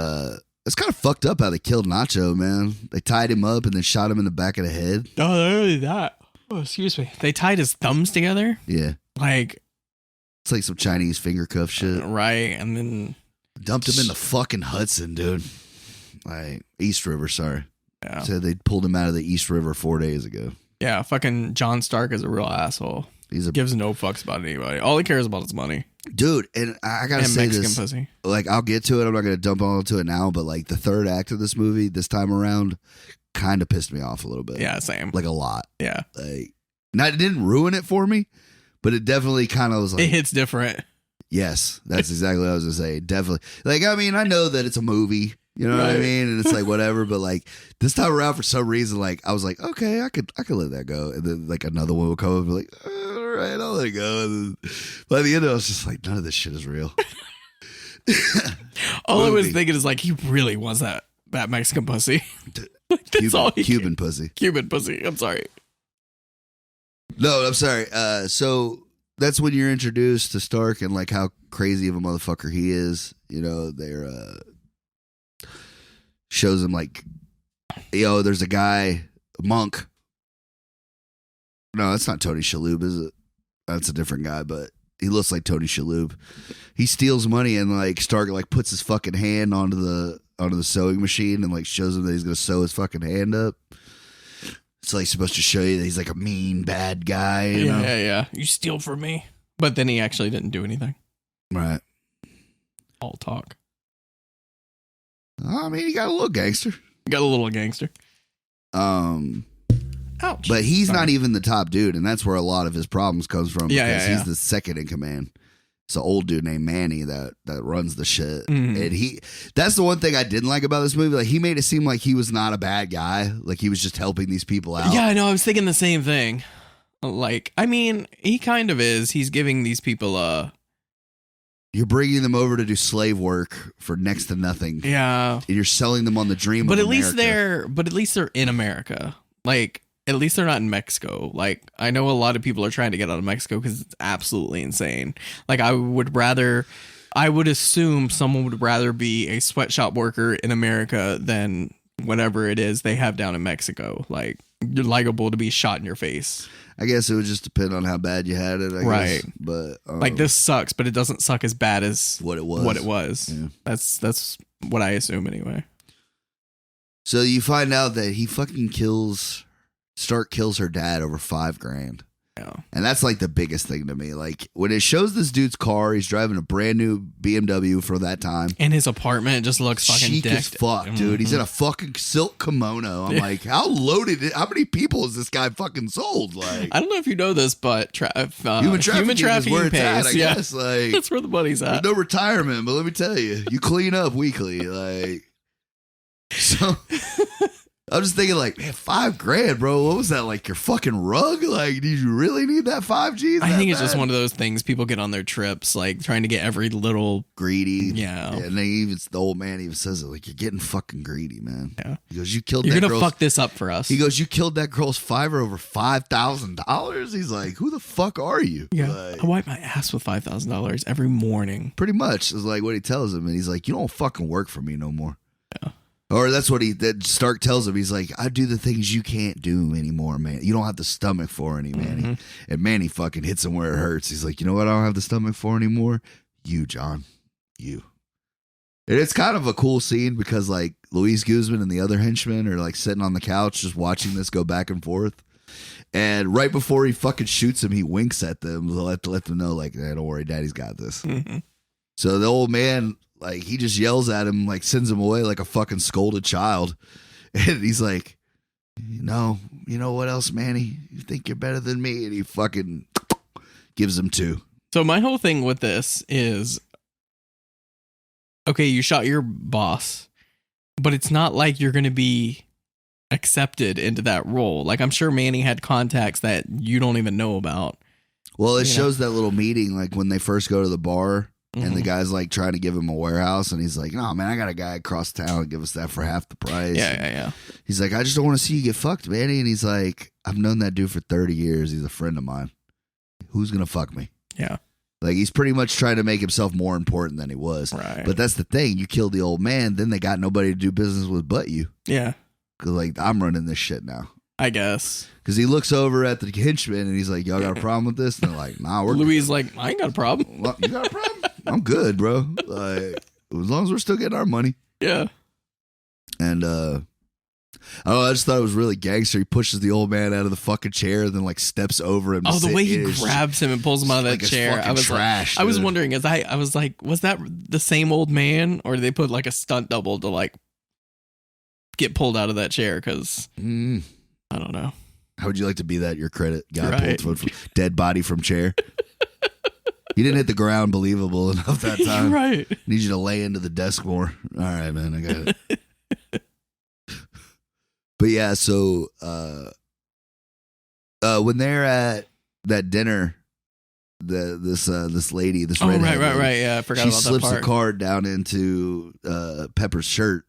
it's kind of fucked up how they killed Nacho, man. They tied him up and then shot him in the back of the head. Oh, really that? Oh, excuse me. They tied his thumbs together. Yeah, like it's like some Chinese finger cuff shit, right? And then dumped him in the fucking Hudson, dude. Like East River, sorry. Yeah. Said they pulled him out of the East River 4 days ago. Yeah, fucking John Stark is a real asshole. Gives no fucks about anybody. All he cares about is money. Dude, and I gotta say Mexican this, pussy. Like I'll get to it. I'm not gonna dump onto it now, but like the third act of this movie, this time around, kind of pissed me off a little bit. Yeah, same. Like a lot. Yeah. Like, now it didn't ruin it for me, but it definitely kind of was like it hits different. Yes, that's exactly what I was gonna say. Definitely. Like I mean, I know that it's a movie. You know what I mean? And it's like whatever, but like this time around, for some reason, like I was like, okay, I could let that go, and then like another one would come up and be like, all right, I'll let it go. And then by the end, I was just like, none of this shit is real. All I was thinking is like, he really wants that Mexican pussy. Cuban pussy. Cuban pussy. I'm sorry. No, I'm sorry. So that's when you're introduced to Stark and like how crazy of a motherfucker he is. You know, they're shows him like, yo, there's a guy, Monk. No, that's not Tony Shalhoub, is it? That's a different guy, but he looks like Tony Shalhoub. He steals money and like Stark like puts his fucking hand onto the sewing machine and like shows him that he's gonna sew his fucking hand up. It's like supposed to show you that he's like a mean bad guy. You know? Yeah. You steal from me, but then he actually didn't do anything. Right. All talk. I mean, he got a little gangster. Ouch. But he's not even the top dude, and that's where a lot of his problems comes from. Yeah, because he's the second in command. It's an old dude named Manny that runs the shit. Mm. And that's the one thing I didn't like about this movie. Like, he made it seem like he was not a bad guy. Like, he was just helping these people out. Yeah, I know. I was thinking the same thing. Like, I mean, he kind of is. He's giving these people you're bringing them over to do slave work for next to nothing. Yeah. And you're selling them on the dream but of at America. least they're in America. Like, at least they're not in Mexico. Like, I know a lot of people are trying to get out of Mexico because it's absolutely insane. Like, I would assume someone would rather be a sweatshop worker in America than whatever it is they have down in Mexico. Like, you're liable to be shot in your face. I guess it would just depend on how bad you had it, I guess. But like, this sucks, but it doesn't suck as bad as what it was. Yeah. That's what I assume anyway. So you find out that he fucking Stark kills her dad over $5,000. Yeah. And that's like the biggest thing to me. Like, when it shows this dude's car, he's driving a brand new BMW for that time. And his apartment just looks fucking chic as fuck, dude. He's in a fucking silk kimono. I'm like, how many people has this guy fucking sold? Like, I don't know if you know this, but human trafficking is where it's at, I guess. Like, that's where the money's at. There's no retirement, but let me tell you, you clean up weekly. Like, so I'm just thinking, like, man, $5,000, bro. What was that, like, your fucking rug? Like, did you really need that 5Gs? I think it's just one of those things people get on their trips, like, trying to get every little greedy. Yeah. And then the old man even says it, like, you're getting fucking greedy, man. Yeah. He goes, you're gonna fuck this up for us. He goes, you killed that girl's fiver over $5,000. He's like, who the fuck are you? Yeah. Like, I wipe my ass with $5,000 every morning. Pretty much is like what he tells him, and he's like, you don't fucking work for me no more. Yeah. Or that's what Stark tells him. He's like, I do the things you can't do anymore, man. You don't have the stomach for any, Manny. Mm-hmm. And Manny fucking hits him where it hurts. He's like, you know what I don't have the stomach for anymore? You, John. You. And it's kind of a cool scene because, like, Luis Guzman and the other henchmen are, like, sitting on the couch just watching this go back and forth. And right before he fucking shoots him, he winks at them to let them know, like, hey, don't worry, Daddy's got this. Mm-hmm. So the old man, like, he just yells at him, like, sends him away like a fucking scolded child. And he's like, you know what else, Manny? You think you're better than me? And he fucking gives him 2. So my whole thing with this is, okay, you shot your boss, but it's not like you're going to be accepted into that role. Like, I'm sure Manny had contacts that you don't even know about. Well, it shows that little meeting, like, when they first go to the bar. And the guy's like trying to give him a warehouse, and he's like, "No, man, I got a guy across town. Give us that for half the price." Yeah. He's like, "I just don't want to see you get fucked, Manny." And he's like, "I've known that dude for 30 years. He's a friend of mine. Who's gonna fuck me?" Yeah. Like, he's pretty much trying to make himself more important than he was. Right. But that's the thing. You killed the old man, then they got nobody to do business with but you. Yeah. Because, like, I'm running this shit now. I guess. Because he looks over at the henchman and he's like, y'all got a problem with this? And they're like, nah, we're Louis like, I ain't got a problem. Well, you got a problem? I'm good, bro. Like, as long as we're still getting our money. Yeah. And I just thought it was really gangster. He pushes the old man out of the fucking chair and then, like, steps over him. Oh, the way he grabs him and pulls him out of that chair. I was trash. I was wondering, I was like, was that the same old man, or did they put like a stunt double to like get pulled out of that chair? Because I don't know. How would you like to be that? Your credit guy right. pulled from dead body from chair. You didn't hit the ground believable enough that time. Right. Need you to lay into the desk more. All right, man. I got it. But yeah, so when they're at that dinner, this lady, this redhead right. Yeah, I forgot about that part. She slips a card down into Pepper's shirt.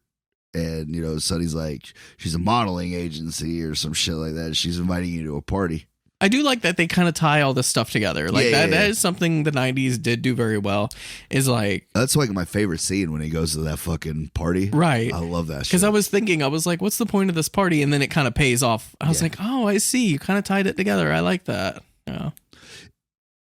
And, you know, Sonny's like, she's a modeling agency or some shit like that. She's inviting you to a party. I do like that they kind of tie all this stuff together. Like, that is something the 90s did do very well. Is like, that's like my favorite scene when he goes to that fucking party. Right. I love that shit. Because I was like, what's the point of this party? And then it kind of pays off. I was like, oh, I see. You kind of tied it together. I like that. Yeah.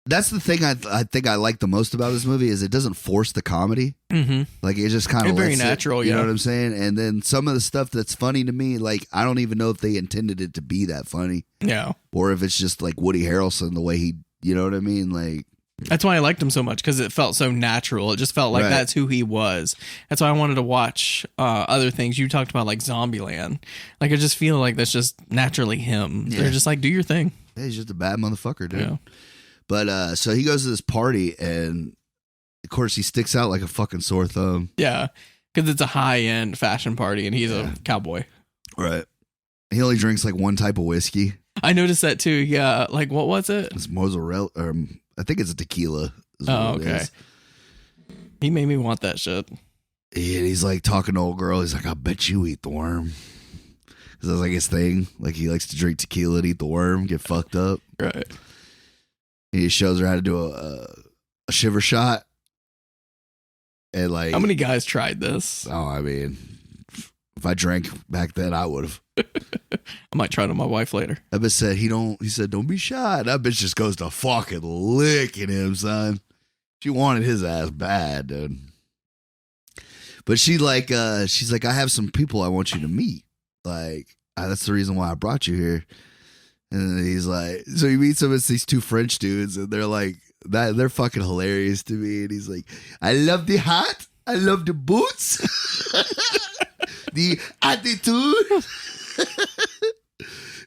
That's the thing I think I like the most about this movie is it doesn't force the comedy. Mm-hmm. Like, it just kind of very natural. You know what I'm saying? And then some of the stuff that's funny to me, like, I don't even know if they intended it to be that funny. Yeah. Or if it's just like Woody Harrelson, the way he, you know what I mean? Like, that's why I liked him so much, because it felt so natural. It just felt like that's who he was. That's why I wanted to watch other things. You talked about like Zombieland. Like, I just feel like that's just naturally him. Yeah. They're just like, do your thing. Yeah, he's just a bad motherfucker, dude. Yeah. But so he goes to this party, and of course he sticks out like a fucking sore thumb. Yeah, because it's a high-end fashion party, and he's a cowboy. Right. He only drinks like one type of whiskey. I noticed that too. Yeah, like what was it? It's mozzarella. I think it's a tequila. Oh, okay. He made me want that shit. Yeah, he's like talking to old girl. He's like, "I bet you eat the worm." Because that's like his thing. Like he likes to drink tequila and eat the worm, get fucked up. Right. He shows her how to do a shiver shot. And like, how many guys tried this? Oh, I mean, if I drank back then, I would have. I might try it on my wife later. That bitch said he said, "Don't be shy." That bitch just goes to fucking licking him, son. She wanted his ass bad, dude. But she's like, I have some people I want you to meet. Like, that's the reason why I brought you here. And then he's like, so he meets him. It's these two French dudes, and they're like, they're fucking hilarious to me. And he's like, "I love the hat, I love the boots, the attitude."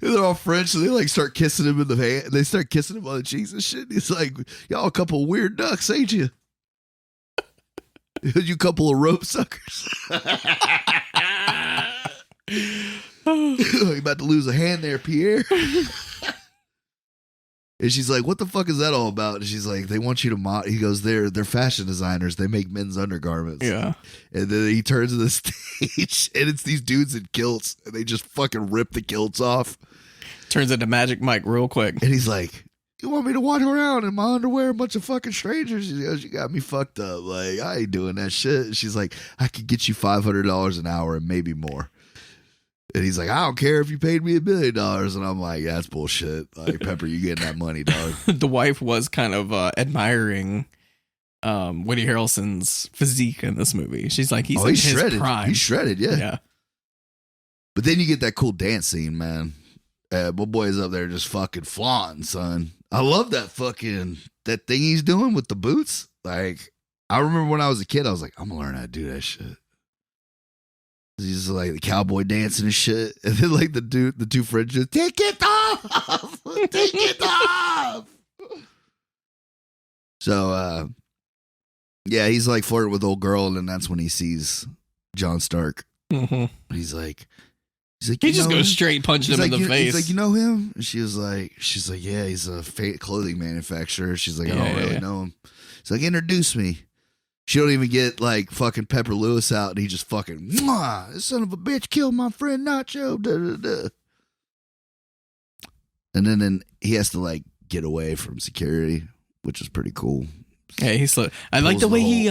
And they're all French, and they like start kissing him in the hand. They start kissing him on the cheeks and shit. He's like, "Y'all a couple of weird ducks, ain't you? You couple of rope suckers." You about to lose a hand there, Pierre. And she's like, "What the fuck is that all about?" And she's like, "They want you to He goes, they're fashion designers. They make men's undergarments." Yeah. And then he turns to the stage, and it's these dudes in kilts, and they just fucking rip the kilts off. Turns into Magic Mike real quick. And he's like, "You want me to walk around in my underwear, a bunch of fucking strangers?" She goes, "You got me fucked up. Like, I ain't doing that shit." And she's like, "I could get you $500 an hour and maybe more." And he's like, "I don't care if you paid me $1 million. And I'm like, "Yeah, that's bullshit. Like, Pepper, you getting that money, dog." The wife was kind of admiring Woody Harrelson's physique in this movie. She's like, he's in his prime. He's shredded, yeah. But then you get that cool dance scene, man. My boy is up there just fucking flaunting, son. I love that thing he's doing with the boots. Like, I remember when I was a kid, I was like, "I'm gonna learn how to do that shit." He's like the cowboy dancing and shit. And then like the two friends just, "Take it off! Take it off!" So, yeah, he's like flirting with old girl, and then that's when he sees John Stark. Mm-hmm. He's like, he just goes straight punching him in the face. He's like, "You know him?" And she's like, "Yeah, he's a clothing manufacturer." She's like, "I don't really know him." He's like, "Introduce me." She don't even get like fucking Pepper Lewis out, and he just fucking, "Mwah, this son of a bitch killed my friend Nacho." Da, da, da. And then he has to like get away from security, which is pretty cool. Yeah, I like the way he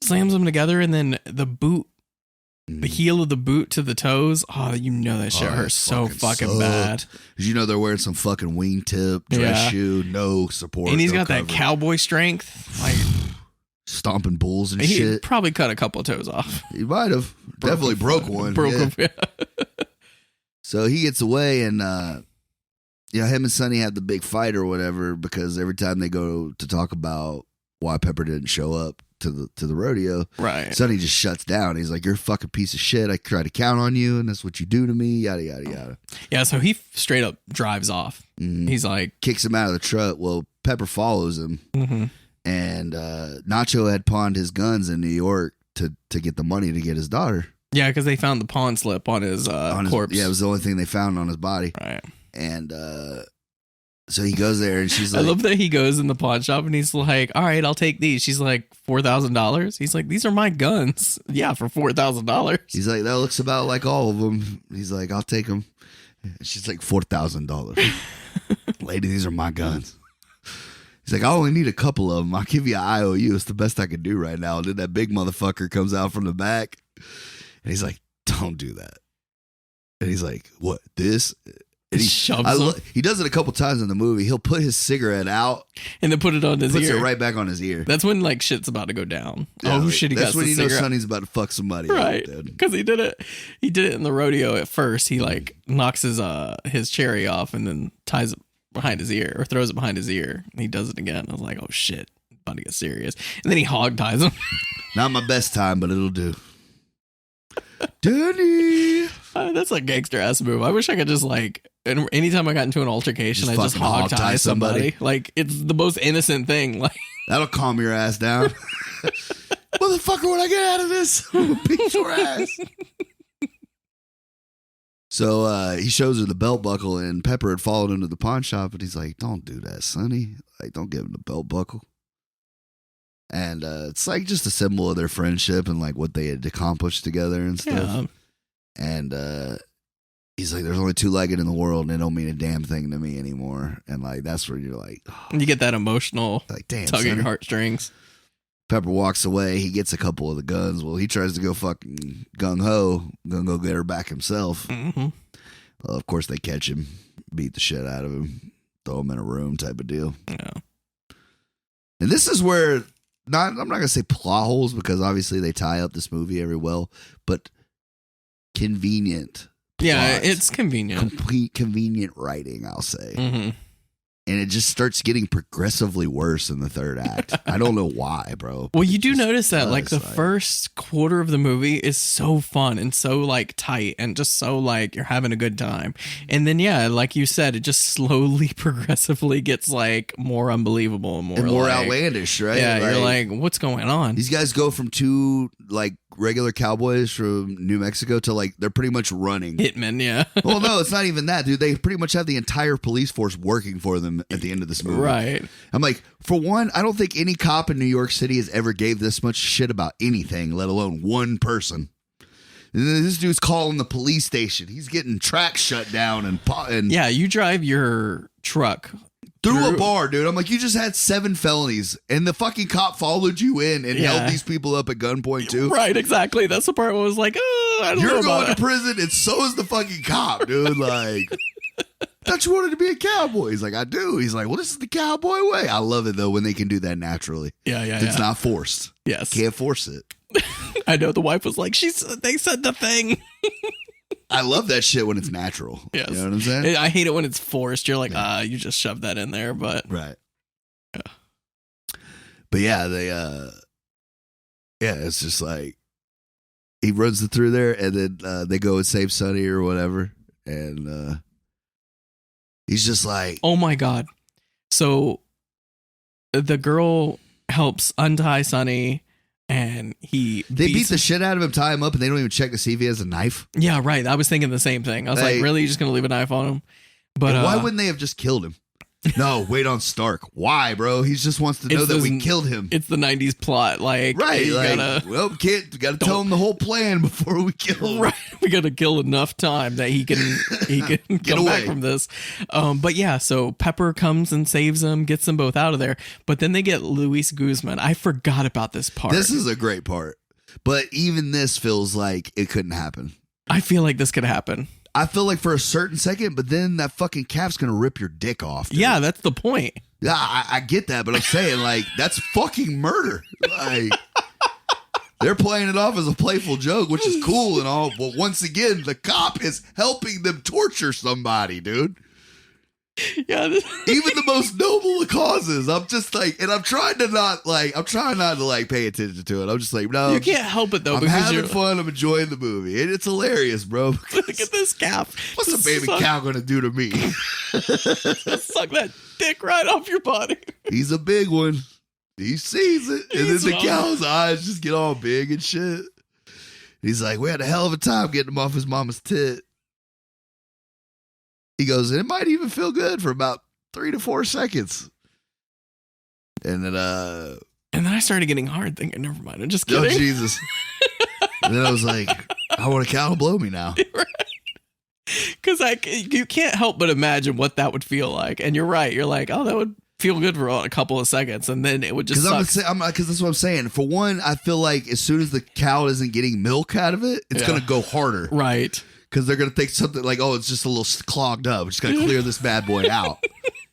slams them together, and then the boot, the heel of the boot to the toes. Oh, you know that shit hurts so fucking bad. Because you know they're wearing some fucking wingtip dress shoe, no support, and he's got cover. that cowboy strength, like stomping bulls and he shit. Probably cut a couple of toes off. He might have. Definitely broke one. Yeah. So he gets away, and him and Sonny have the big fight or whatever, because every time they go to talk about why Pepper didn't show up to the rodeo, right, Sonny just shuts down. He's like, "You're a fucking piece of shit. I try to count on you, and that's what you do to me." Yada yada yada. Yeah, so he straight up drives off. Mm-hmm. He's like, kicks him out of the truck. Well, Pepper follows him. Mm-hmm. And Nacho had pawned his guns in New York to get the money to get his daughter. Yeah, because they found the pawn slip on his corpse. Yeah, it was the only thing they found on his body. Right. And so he goes there, and she's like, I love that he goes in the pawn shop, and he's like, "All right, I'll take these." She's like, $4,000. He's like, "These are my guns." Yeah, for $4,000. He's like, "That looks about like all of them." He's like, "I'll take them." And she's like, $4,000. Lady, these are my guns. He's like, "I only need a couple of them. I'll give you an IOU. It's the best I can do right now." And then that big motherfucker comes out from the back, and he's like, "Don't do that." And he's like, "What, this?" And he shoves him. He does it a couple times in the movie. He'll put his cigarette out and then put it on his ear. Puts it right back on his ear. That's when like shit's about to go down. Yeah, oh shit! That's when you know Sonny's about to fuck somebody. Right? Because he did it. He did it in the rodeo at first. He like knocks his cherry off and then ties it behind his ear or throws it behind his ear. And he does it again. I was like, "Oh shit, about to get serious." And then he hog ties him. Not my best time, but it'll do. Danny. That's a gangster ass move. I wish I could just like and anytime I got into an altercation, I just hog tie somebody. Like, it's the most innocent thing. Like, that'll calm your ass down. Motherfucker, what I get out of this? Beat your ass. So he shows her the belt buckle, and Pepper had followed him to the pawn shop, and he's like, "Don't do that, Sonny. Like, don't give him the belt buckle." And it's like just a symbol of their friendship and like what they had accomplished together and stuff. Yeah. And he's like, "There's only two-legged in the world, and it don't mean a damn thing to me anymore." And like that's where you're like, oh. You get that emotional, like, damn, tug at your heartstrings. Pepper walks away. He gets a couple of the guns. Well, he tries to go fucking gung-ho, gonna go get her back himself. Mm-hmm. Well, of course, they catch him, beat the shit out of him, throw him in a room type of deal. Yeah. And this is where, I'm not going to say plot holes because obviously they tie up this movie very well, but convenient. Yeah, it's convenient. Complete convenient writing, I'll say. Mm-hmm. And it just starts getting progressively worse in the third act. I don't know why, bro. Well, you do notice that, like, the first quarter of the movie is so fun and so, like, tight and just so, like, you're having a good time. And then, yeah, like you said, it just slowly, progressively gets, like, more unbelievable and more like, outlandish, right? Yeah, like, you're like, what's going on? These guys go from two, like, regular cowboys from New Mexico to, like, they're pretty much running. Hitmen, yeah. Well, no, it's not even that, dude. They pretty much have the entire police force working for them at the end of this movie. Right. I'm like, for one, I don't think any cop in New York City has ever gave this much shit about anything, let alone one person. And then this dude's calling the police station. He's getting tracks shut down and yeah, you drive your truck through a bar, dude. I'm like, you just had 7 felonies, and the fucking cop followed you in and held these people up at gunpoint too. Right, exactly. That's the part where I was like, oh, I don't know. You're going to prison, and so is the fucking cop, dude. Like, thought you wanted to be a cowboy. He's like, I do. He's like, well, this is the cowboy way. I love it though when they can do that naturally. Yeah. It's not forced. Yes, can't force it. I know. The wife was like, they said the thing. I love that shit when it's natural. Yes. You know what I'm saying? I hate it when it's forced. You're like, you just shoved that in there, but right. Yeah. But yeah, it's just like he runs it through there, and then they go and save Sonny or whatever, and he's just like, oh my god. So the girl helps untie Sonny. And they beat the shit out of him, tie him up, and they don't even check to see if he has a knife. Yeah, right. I was thinking the same thing. I was like, really? You're just going to leave a knife on him? But why wouldn't they have just killed him? No, wait on Stark. Why, bro? He just wants to know that we killed him. It's the 90s plot. Like, right. We gotta tell him the whole plan before we kill him. Right. We got to kill enough time that he can come back from this. But yeah, so Pepper comes and saves them, gets them both out of there. But then they get Luis Guzman. I forgot about this part. This is a great part. But even this feels like it couldn't happen. I feel like this could happen. I feel like for a certain second, but then that fucking calf's gonna rip your dick off. Dude. Yeah, that's the point. Yeah, I get that, but I'm saying, like, that's fucking murder. Like, they're playing it off as a playful joke, which is cool and all. But once again, the cop is helping them torture somebody, dude. Yeah, even the most noble of causes. I'm just like, and I'm trying not to pay attention to it. I'm just like, no, you can't help it though. I'm having fun. I'm enjoying the movie, and it's hilarious, bro. Look at this calf. What's a baby cow gonna do to me? Suck that dick right off your body. He's a big one. He sees it, and then the cow's eyes just get all big and shit. He's like, we had a hell of a time getting him off his mama's tit. He goes, and it might even feel good for about 3 to 4 seconds. And then I started getting hard thinking, never mind, I'm just kidding. Oh, Jesus. And then I was like, I want a cow to blow me now. Because you can't help but imagine what that would feel like. And you're right. You're like, oh, that would feel good for a couple of seconds. And then it would just suck. Because that's what I'm saying. For one, I feel like as soon as the cow isn't getting milk out of it, it's going to go harder. Right. Because they're going to think something like, oh, it's just a little clogged up. We're just going to clear this bad boy out.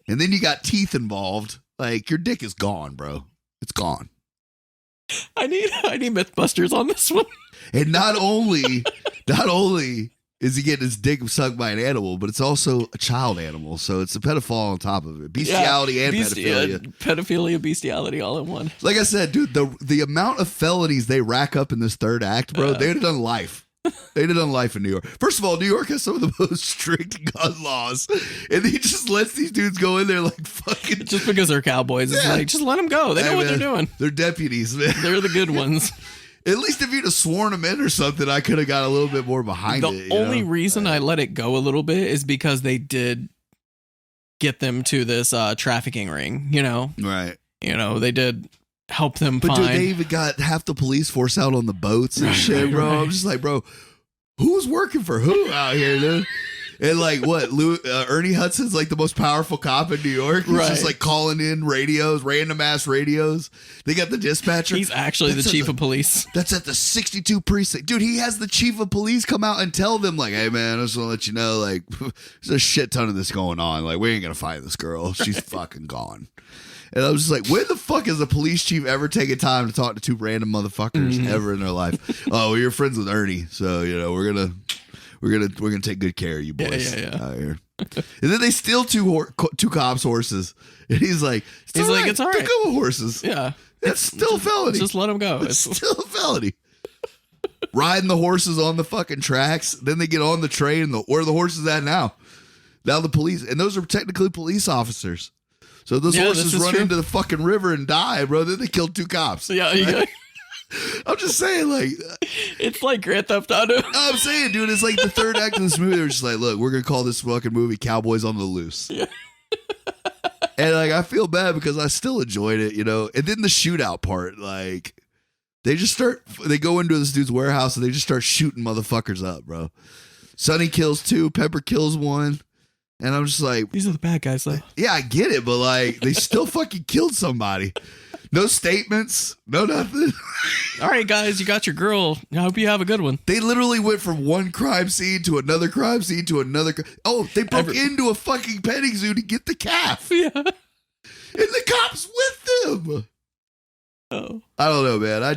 And then you got teeth involved. Like, your dick is gone, bro. It's gone. I need Mythbusters on this one. And not only is he getting his dick sucked by an animal, but it's also a child animal. So it's a pedophile on top of it. Bestiality and pedophilia. Pedophilia, bestiality all in one. Like I said, dude, the amount of felonies they rack up in this third act, bro, they'd have done life. They did on life in New York. First of all, New York has some of the most strict gun laws, and he just lets these dudes go in there like fucking. Just because they're cowboys, it's like just let them go. They know what they're doing. They're deputies, man. They're the good ones. At least if you'd have sworn them in or something, I could have got a little bit more behind it. The only reason I let it go a little bit is because they did get them to this trafficking ring. Right? They did help them but find. Dude, they even got half the police force out on the boats and shit, bro. Right. I'm just like, bro, who's working for who out here, dude? And like what? Ernie Hudson's like the most powerful cop in New York. He's just like calling in radios, random ass radios. They got the dispatcher. He's actually the chief of police. That's at the 62 precinct. Dude, he has the chief of police come out and tell them like, hey man, I just want to let you know, like, there's a shit ton of this going on. Like, we ain't going to find this girl. She's fucking gone. And I was just like, when the fuck has a police chief ever taken time to talk to two random motherfuckers ever in their life? Oh, well, you're friends with Ernie. So, we're gonna take good care of you boys out here. And then they steal two cops' horses, and he's like, it's all right. They're good with horses. Yeah, it's still a felony. Just let them go. It's still a felony. Riding the horses on the fucking tracks, then they get on the train. Where are the horses at now? Now the police, and those are technically police officers. So those horses run into the fucking river and die, bro. Then they killed two cops. Yeah, right? I'm just saying, like, it's like Grand Theft Auto. I'm saying, dude, it's like the third act of this movie. They're just like, look, we're gonna call this fucking movie "Cowboys on the Loose." Yeah. And like, I feel bad because I still enjoyed it, And then the shootout part, like, they go into this dude's warehouse and they just start shooting motherfuckers up, bro. Sonny kills two, Pepper kills one. And I'm just like, these are the bad guys, though. Yeah, I get it, but like, they still fucking killed somebody. No statements, no nothing. All right, guys, you got your girl. I hope you have a good one. They literally went from one crime scene to another crime scene to another. Oh, they broke into a fucking petting zoo to get the calf. Yeah. And the cops with them. Oh. I don't know, man. I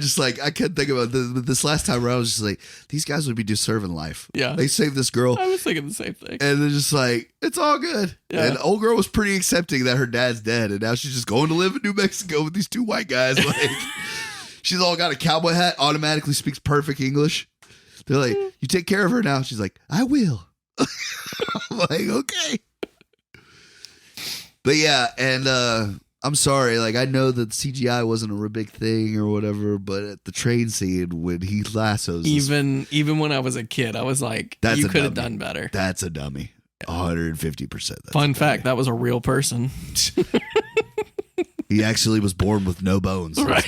can't think about this. But this last time around, I was just like, these guys would be deserving life. Yeah. They saved this girl. I was thinking the same thing. And they're just like, it's all good. Yeah. And old girl was pretty accepting that her dad's dead. And now she's just going to live in New Mexico with these two white guys. Like, she's all got a cowboy hat, automatically speaks perfect English. They're like, you take care of her now. She's like, I will. I'm like, okay. But yeah, and I'm sorry, like, I know that CGI wasn't a real big thing or whatever, but at the train scene when he lassos even when I was a kid, I was like, you could have done better. That's a dummy. 150%. Fun fact, that was a real person. He actually was born with no bones. Right.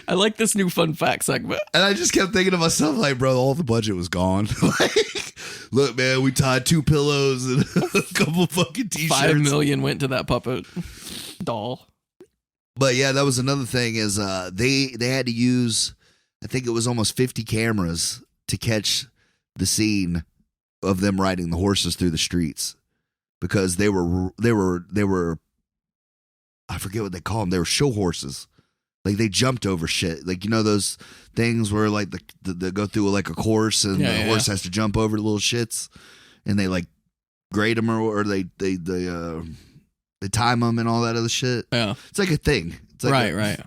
I like this new fun fact segment. And I just kept thinking to myself, like, bro, all the budget was gone. Like, look, man, we tied 2 pillows and a couple fucking t-shirts. $5 million went to that puppet doll. But yeah, that was another thing is they had to use, I think it was almost 50 cameras to catch the scene of them riding the horses through the streets because they were I forget what they call them. They were show horses. Like, they jumped over shit. Like, those things where, like, they go through, like, a course and the horse has to jump over the little shits and they, like, grade them or they time them and all that other shit. Yeah. It's like a thing. It's like right.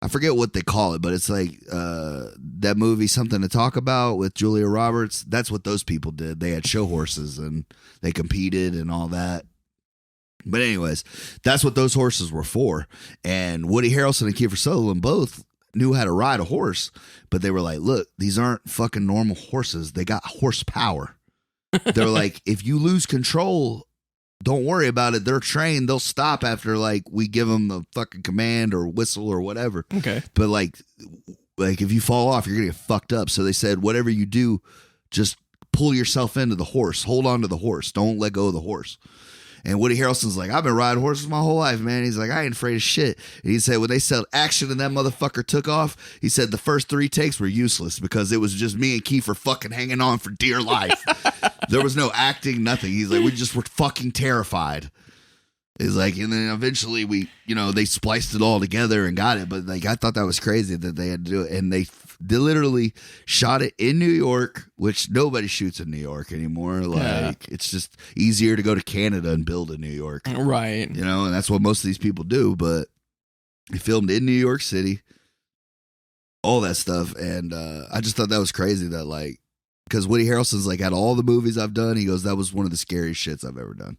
I forget what they call it, but it's like that movie, Something to Talk About with Julia Roberts. That's what those people did. They had show horses and they competed and all that. But anyways, that's what those horses were for. And Woody Harrelson and Kiefer Sutherland both knew how to ride a horse, but they were like, look, these aren't fucking normal horses. They got horsepower. They're like, if you lose control, don't worry about it. They're trained. They'll stop after, like, we give them the fucking command or whistle or whatever. Okay. But like if you fall off, you're going to get fucked up. So they said, whatever you do, just pull yourself into the horse. Hold on to the horse. Don't let go of the horse. And Woody Harrelson's like, I've been riding horses my whole life, man. He's like, I ain't afraid of shit. And he said, when they said action and that motherfucker took off, he said the first 3 takes were useless because it was just me and Kiefer fucking hanging on for dear life. There was no acting, nothing. He's like, we just were fucking terrified. He's like, and then eventually we, they spliced it all together and got it. But like, I thought that was crazy that they had to do it. And they literally shot it in New York, which nobody shoots in New York anymore. Like, it's just easier to go to Canada and build in New York. Right. And that's what most of these people do. But they filmed in New York City. all that stuff. And I just thought that was crazy that like, because Woody Harrelson's like, out of all the movies I've done, he goes, that was one of the scariest shits I've ever done.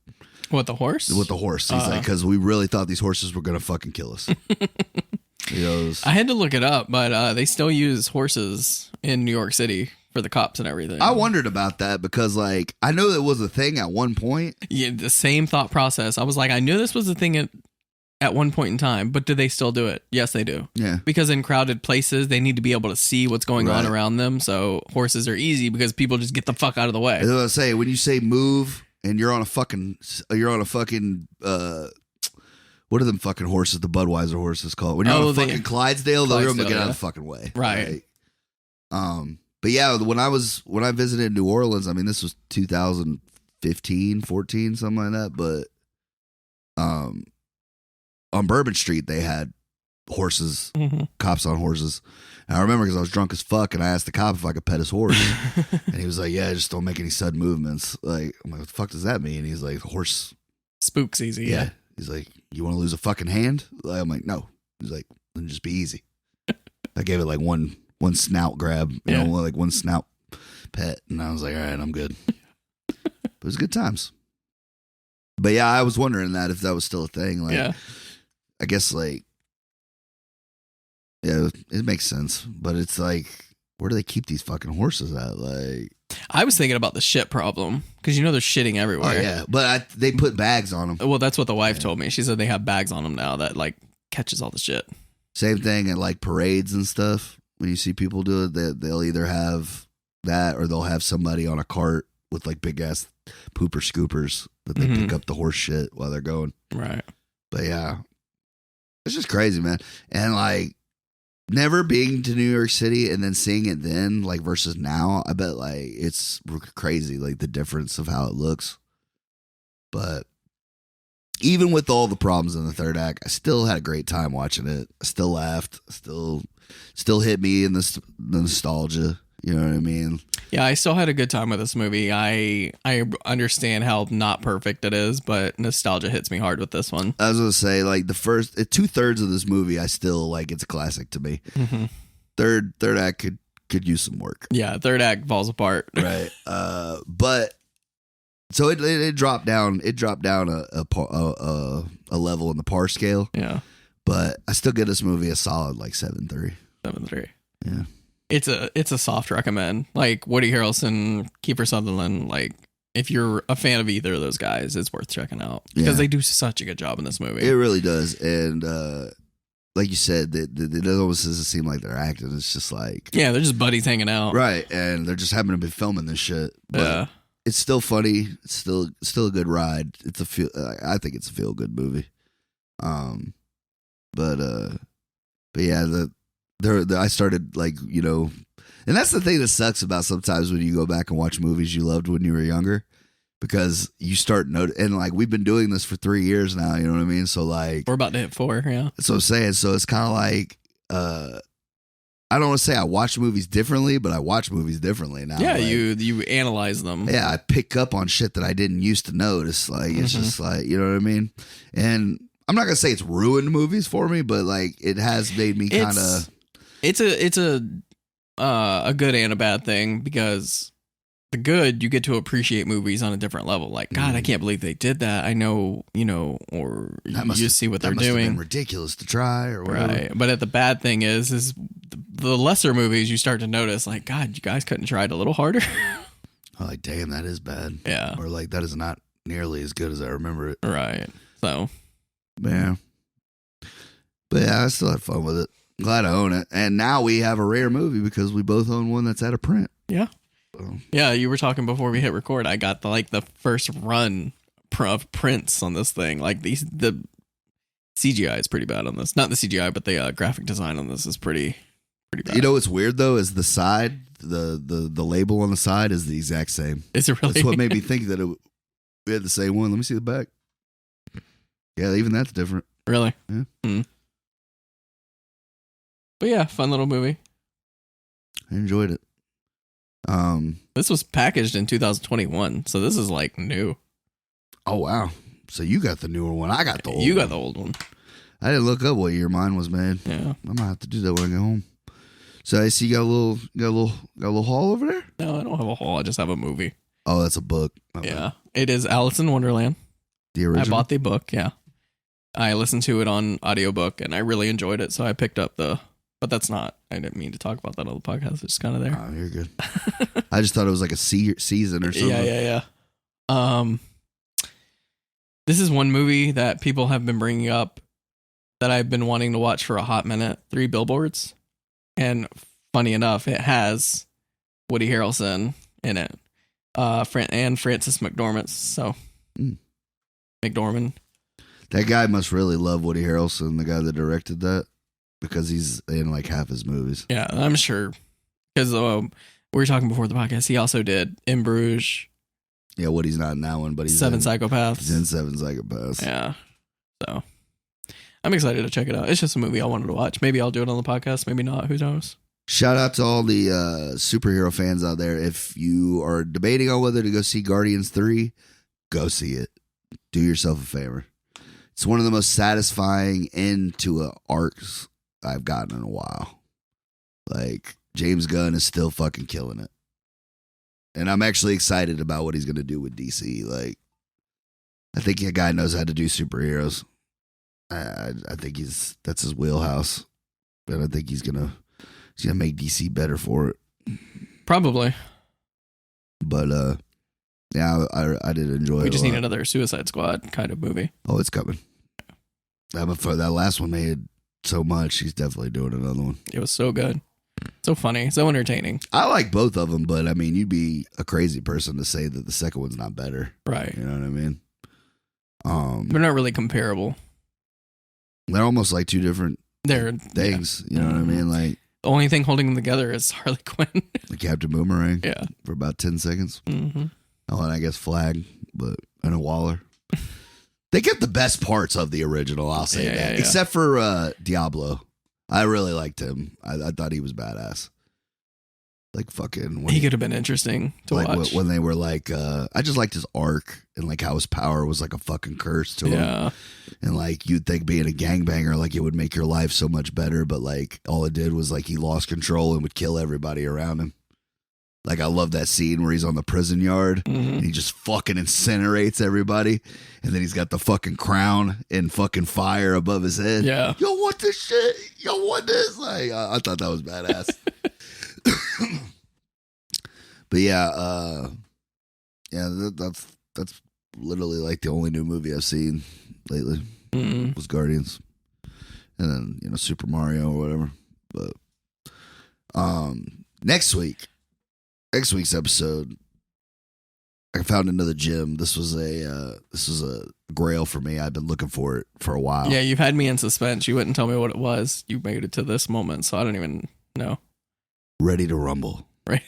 What, the horse? With the horse. He's like, because we really thought these horses were going to fucking kill us. He goes, I had to look it up, but they still use horses in New York City for the cops and everything. I wondered about that because, like, I know that was a thing at one point. Yeah, the same thought process. I was like, I knew this was a thing at one point in time, but do they still do it? Yes, they do. Yeah. Because in crowded places, they need to be able to see what's going on around them. So horses are easy because people just get the fuck out of the way. That's what I say. When you say move and you're on a fucking, what are them fucking horses? The Budweiser horses called. When you're on a fucking Clydesdale, they'll get out of the fucking way. Right. But yeah, when I visited New Orleans, I mean, this was 2015, 14, something like that. But on Bourbon Street, they had horses, cops on horses. And I remember because I was drunk as fuck, and I asked the cop if I could pet his horse, and he was like, "Yeah, just don't make any sudden movements." Like, I'm like, "What the fuck does that mean?" And he's like, "The horse spooks easy." Yeah. He's like, "You want to lose a fucking hand?" I'm like, "No." He's like, "Then just be easy." I gave it like one snout grab, you know, like one snout pet, and I was like, "All right, I'm good." But it was good times. But yeah, I was wondering that if that was still a thing. Like, I guess like, yeah, it makes sense. But it's like, where do they keep these fucking horses at? Like, I was thinking about the shit problem because you know they're shitting everywhere. Oh yeah, but they put bags on them. Well, that's what the wife told me. She said they have bags on them now that like catches all the shit. Same thing at like parades and stuff. When you see people do it, they'll either have that or they'll have somebody on a cart with like big ass pooper scoopers that they pick up the horse shit while they're going. Right. But yeah, it's just crazy, man. And like, never being to New York City and then seeing it then, like, versus now, I bet like it's crazy, like the difference of how it looks. But even with all the problems in the third act, I still had a great time watching it. I still laughed. Still hit me in the nostalgia. You know what I mean? Yeah, I still had a good time with this movie. I understand how not perfect it is, but nostalgia hits me hard with this one. I was gonna say, like, the first 2/3 of this movie, I still like. It's a classic to me. Mm-hmm. Third act could use some work. Yeah, third act falls apart. Right. But so it dropped down. It dropped down a level in the par scale. Yeah. But I still give this movie a solid like 7.3. 7.3. Yeah. It's a soft recommend. Like Woody Harrelson, Kiefer Sutherland. Like if you're a fan of either of those guys, it's worth checking out because they do such a good job in this movie. It really does. And like you said, it almost doesn't seem like they're acting. It's just like, yeah, they're just buddies hanging out, right? And they're just happen to be filming this shit. But it's still funny. It's still a good ride. I think it's a feel good movie. But yeah, I started like, you know, and that's the thing that sucks about sometimes when you go back and watch movies you loved when you were younger, because you start and like we've been doing this for 3 years now, you know what I mean? So like we're about to hit 4, yeah. That's what I'm saying. So it's kind of like I don't want to say I watch movies differently, but I watch movies differently now. Yeah, like, you analyze them. Yeah, I pick up on shit that I didn't used to notice. Like it's just like, you know what I mean? And I'm not gonna say it's ruined movies for me, but like it has made me kind of. It's a good and a bad thing, because the good, you get to appreciate movies on a different level. Like, God, I can't believe they did that. I know, you know, or you see what they're doing. Have been ridiculous to try or whatever. Right. But the bad thing is the lesser movies you start to notice, like, God, you guys couldn't try it a little harder. Oh, like, damn, that is bad. Yeah. Or like, that is not nearly as good as I remember it. Right. So. Yeah. But yeah, I still had fun with it. Glad I own it. And now we have a rare movie because we both own one that's out of print. Yeah. So. Yeah, you were talking before we hit record. I got the first run of prints on this thing. Like the CGI is pretty bad on this. Not the CGI, but the graphic design on this is pretty bad. You know what's weird though is the side, the label on the side is the exact same. Is it really? That's what made me think that we had the same one. Let me see the back. Yeah, even that's different. Really? Yeah. Mm. But yeah, fun little movie. I enjoyed it. This was packaged in 2021, so this is like new. Oh wow! So you got the newer one. I got the old one. You got the old one. I didn't look up what year mine was made. Yeah, I might have to do that when I get home. So I see you got a little haul over there? No, I don't have a haul. I just have a movie. Oh, that's a book. Okay. Yeah. It is Alice in Wonderland. The original? I bought the book, yeah. I listened to it on audiobook and I really enjoyed it, so I picked up but that's not, I didn't mean to talk about that on the podcast. It's just kind of there. Oh, you're good. I just thought it was like a season or something. Yeah. This is one movie that people have been bringing up that I've been wanting to watch for a hot minute, 3 Billboards. And funny enough, it has Woody Harrelson in it. And Frances McDormand. So, McDormand. That guy must really love Woody Harrelson, the guy that directed that, because he's in like half his movies. Yeah, I'm sure. Because we were talking before the podcast, he also did In Bruges. Yeah, Woody's not in that one, but he's Seven Psychopaths. He's in Seven Psychopaths. Yeah. So, I'm excited to check it out. It's just a movie I wanted to watch. Maybe I'll do it on the podcast. Maybe not. Who knows? Shout out to all the superhero fans out there. If you are debating on whether to go see Guardians 3, go see it. Do yourself a favor. It's one of the most satisfying end to arcs I've gotten in a while. Like, James Gunn is still fucking killing it. And I'm actually excited about what he's going to do with DC. Like, I think a guy knows how to do superheroes. I think that's his wheelhouse. And I think he's gonna make DC better for it. Probably. But yeah, I did enjoy it. We just need another Suicide Squad kind of movie. Oh, it's coming. That last one made so much. He's definitely doing another one. It was so good. So funny. So entertaining. I like both of them, but I mean, you'd be a crazy person to say that the second one's not better. Right. You know what I mean? They're not really comparable. They're almost like two different things. Yeah. You know what I mean? Like, the only thing holding them together is Harley Quinn. The Captain Boomerang. Yeah. For about 10 seconds. Mm-hmm. Oh, and I guess Flag, and a Waller. They get the best parts of the original, I'll say that. Yeah. Except for Diablo. I really liked him. I thought he was badass. Like fucking... He could have been interesting to watch. When they were like... I just liked his arc and like how his power was like a fucking curse to him. Yeah. And like you'd think being a gangbanger, like it would make your life so much better. But like all it did was like he lost control and would kill everybody around him. Like, I love that scene where he's on the prison yard and he just fucking incinerates everybody. And then he's got the fucking crown and fucking fire above his head. Yeah. Yo, what this shit? Yo, what this? Like, I thought that was badass. But yeah, that's literally like the only new movie I've seen lately was Guardians. And then, Super Mario or whatever. But next week's episode, I found another gem. This was a grail for me. I've been looking for it for a while. Yeah, you've had me in suspense. You wouldn't tell me what it was. You made it to this moment, so I don't even know. Ready to Rumble. Right.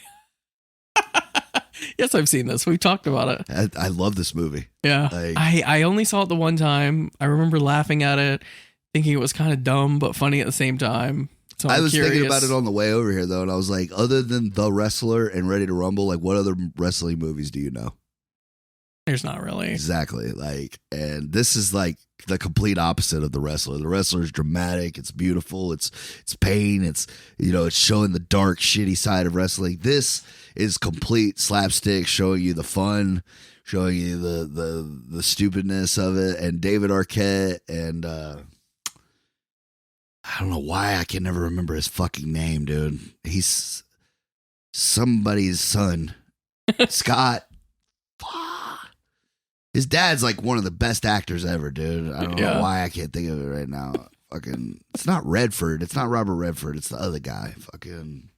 Yes, I've seen this. We've talked about it. I love this movie. Yeah. I only saw it the one time. I remember laughing at it, thinking it was kind of dumb but funny at the same time. So I was thinking about it on the way over here, though, and I was like, other than The Wrestler and Ready to Rumble, like, what other wrestling movies do you know? There's not really. Exactly. Like, and this is like the complete opposite of The Wrestler. The Wrestler is dramatic. It's beautiful. It's pain. It's, it's showing the dark, shitty side of wrestling. This is complete slapstick, showing you the fun, showing you the stupidness of it. And David Arquette and, I don't know why I can never remember his fucking name, dude. He's somebody's son. Scott. His dad's like one of the best actors ever, dude. I don't know why I can't think of it right now. Fucking, it's not Redford. It's not Robert Redford. It's the other guy. Fucking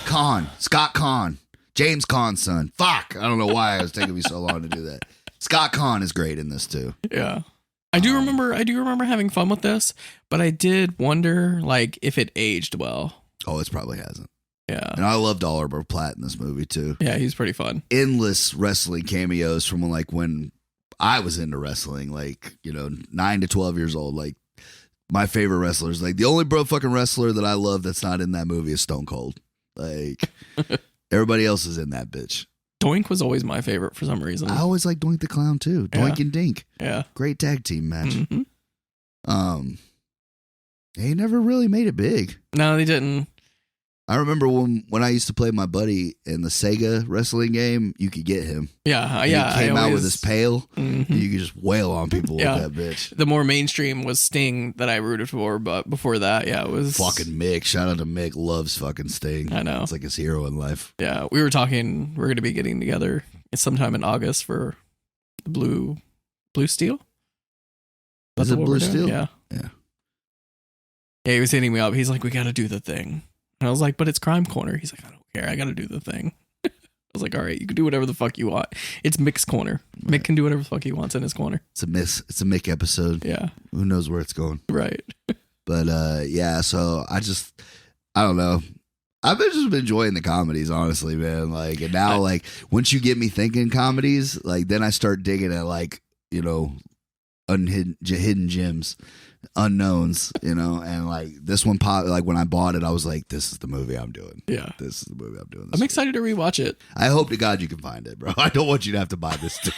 Conn. Scott Conn. James Conn's son. Fuck. I don't know why it was taking me so long to do that. Scott Conn is great in this too. Yeah. I do remember having fun with this, but I did wonder like if it aged well. Oh, it probably hasn't. Yeah. And I loved Oliver Platt in this movie too. Yeah, he's pretty fun. Endless wrestling cameos from when I was into wrestling, 9 to 12 years old. Like, my favorite wrestlers, like the only fucking wrestler that I love that's not in that movie is Stone Cold. Like, everybody else is in that bitch. Doink was always my favorite for some reason. I always like Doink the Clown too. Doink and Dink. Yeah. Great tag team match. Mm-hmm. He never really made it big. No, they didn't. I remember when I used to play my buddy in the Sega wrestling game, you could get him. Yeah, He came out with his pail. Mm-hmm. And you could just wail on people with that bitch. The more mainstream was Sting that I rooted for, but before that, it was fucking Mick. Shout out to Mick. Loves fucking Sting. I know. It's like his hero in life. Yeah, we were talking. We're going to be getting together sometime in August for the Blue Steel. Is it Blue Steel? Yeah. Yeah. Yeah, he was hitting me up. He's like, we got to do the thing. And I was like, but it's Crime Corner. He's like, I don't care. I got to do the thing. I was like, all right, you can do whatever the fuck you want. It's Mick's corner. Right. Mick can do whatever the fuck he wants in his corner. It's a Mick episode. Yeah. Who knows where it's going? Right. But yeah, so I don't know. I've just been enjoying the comedies, honestly, man. Like, and now, like, once you get me thinking comedies, like, then I start digging at, like, you know, hidden gems, unknowns, you know, and like this one like when I bought it, I was like, this is the movie I'm doing. Yeah, this is the movie I'm doing. I'm excited to rewatch it. I hope to God you can find it, bro. I don't want you to have to buy this too.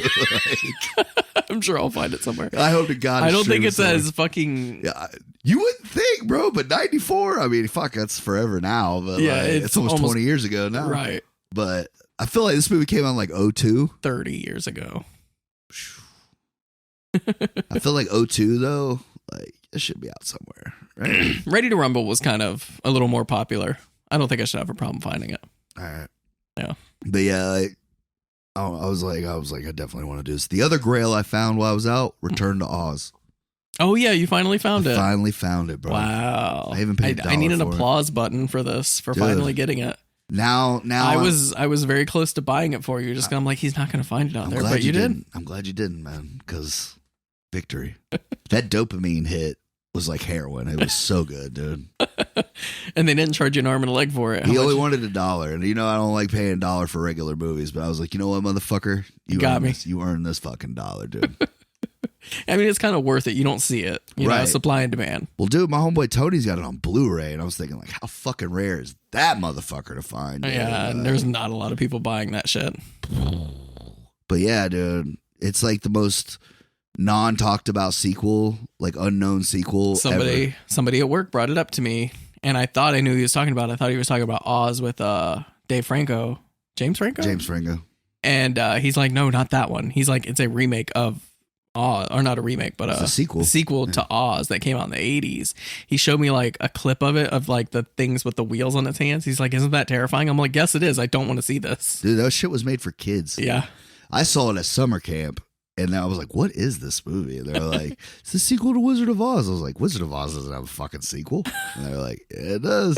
Like, I'm sure I'll find it somewhere. I hope to God. I don't think it's as fucking. Yeah, you wouldn't think, bro, but 94. I mean, fuck, that's forever now. But yeah, like, it's almost 20 years ago now, right? But I feel like this movie came out in like 02. 30 years ago. I feel like 02 though, like it should be out somewhere, right? Ready to Rumble was kind of a little more popular. I don't think I should have a problem finding it. All right. Yeah. But yeah, like, I was like, I definitely want to do this. The other grail I found while I was out, Return to Oz. Oh yeah, you finally found it. Finally found it, bro. Wow. I even paid I need an applause button for this, for finally getting it. Now I was very close to buying it for you. Just I'm like, he's not going to find it out there, but you did. I'm glad you didn't, man, because victory. That dopamine hit was like heroin. It was so good, dude. And they didn't charge you an arm and a leg for it. He only wanted $1, and you know I don't like paying $1 for regular movies, but I was like, you know what, motherfucker, you got me. You earned this fucking $1, dude. I mean, it's kind of worth it. You don't see it, you know, supply and demand. Well, dude, my homeboy Tony's got it on Blu-ray, and I was thinking, like, how fucking rare is that motherfucker to find? Dude? Yeah, and there's not a lot of people buying that shit. But yeah, dude, it's like the most non-talked about sequel, like unknown sequel. Somebody at work brought it up to me, and I thought I knew who he was talking about. I thought he was talking about Oz with James Franco. And he's like, no, not that one. He's like, it's a remake of Oz, or not a remake, but a sequel to Oz that came out in the 80s. He showed me like a clip of it, of like the things with the wheels on its hands. He's like, isn't that terrifying? I'm like, yes, it is. I don't want to see this. Dude, that shit was made for kids. Yeah. I saw it at summer camp, and I was like, what is this movie? And they're like, it's the sequel to Wizard of Oz. I was like, Wizard of Oz doesn't have a fucking sequel. And they're like, yeah, it does.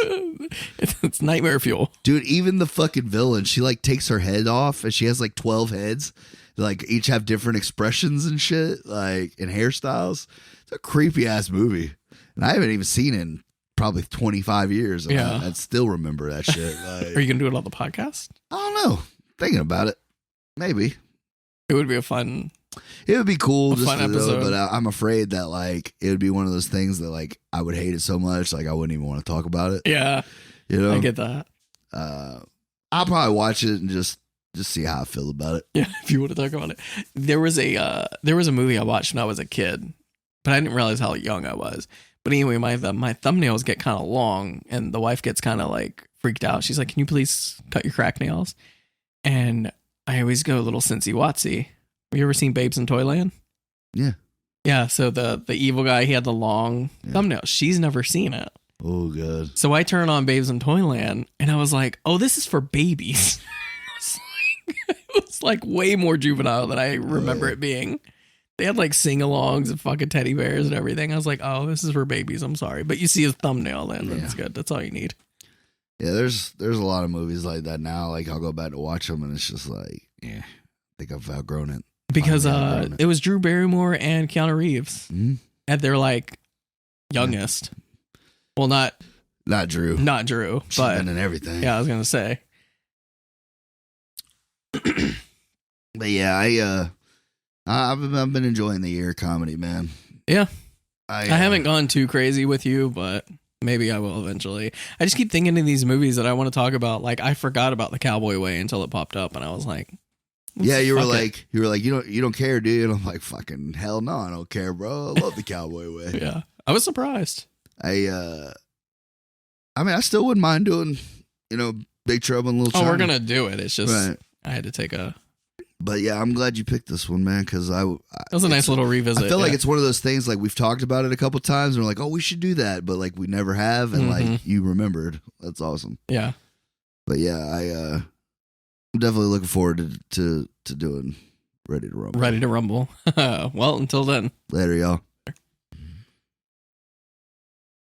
It's nightmare fuel. Dude, even the fucking villain, she like takes her head off, and she has like 12 heads. Like each have different expressions and shit, like, and hairstyles. It's a creepy ass movie, and I haven't even seen it in probably 25 years. And yeah, I still remember that shit. Like, are you gonna do it on the podcast? I don't know. Thinking about it, maybe it would be a fun. It would be cool, just fun episode. But I'm afraid that like it would be one of those things that like I would hate it so much, like I wouldn't even want to talk about it. Yeah, you know, I get that. I'll probably watch it and just see how I feel about it. Yeah, if you want to talk about it. There was a movie I watched when I was a kid, but I didn't realize how young I was. But anyway, my thumbnails get kind of long, and the wife gets kind of like freaked out. She's like, "Can you please cut your crack nails?" And I always go a little Cincy Watsy. Have you ever seen Babes in Toyland? Yeah. Yeah, so the evil guy, he had the long thumbnails. She's never seen it. Oh, good. So I turn on Babes in Toyland, and I was like, oh, this is for babies. It was like way more juvenile than I remember it being. They had like sing-alongs and fucking teddy bears and everything. I was like, oh, this is for babies. I'm sorry. But you see his thumbnail then. That's good. That's all you need. Yeah, there's a lot of movies like that now. Like I'll go back to watch them, and it's just like, yeah, I think I've outgrown it. Because it was Drew Barrymore and Keanu Reeves at their like youngest. Well, not Drew, She's but been in everything. Yeah, I was gonna say. But yeah, I've been enjoying the year comedy, man. Yeah, I haven't gone too crazy with you, but maybe I will eventually. I just keep thinking of these movies that I want to talk about. Like I forgot about the Cowboy Way until it popped up, and I was like, yeah, you were like, you don't care, do you? And I'm like, fucking hell no, I don't care, bro. I love the Cowboy Way. Yeah, I was surprised. I mean, I still wouldn't mind doing, Big Trouble in Little China. Oh, we're gonna do it. It's just I had to take a. But yeah, I'm glad you picked this one, man, because it was a nice little revisit. I feel like it's one of those things, like, we've talked about it a couple times, and we're like, oh, we should do that, but like we never have, and like you remembered. That's awesome. Yeah. But yeah, I'm definitely looking forward to doing Ready to Rumble. Ready to Rumble. Well, until then. Later, y'all.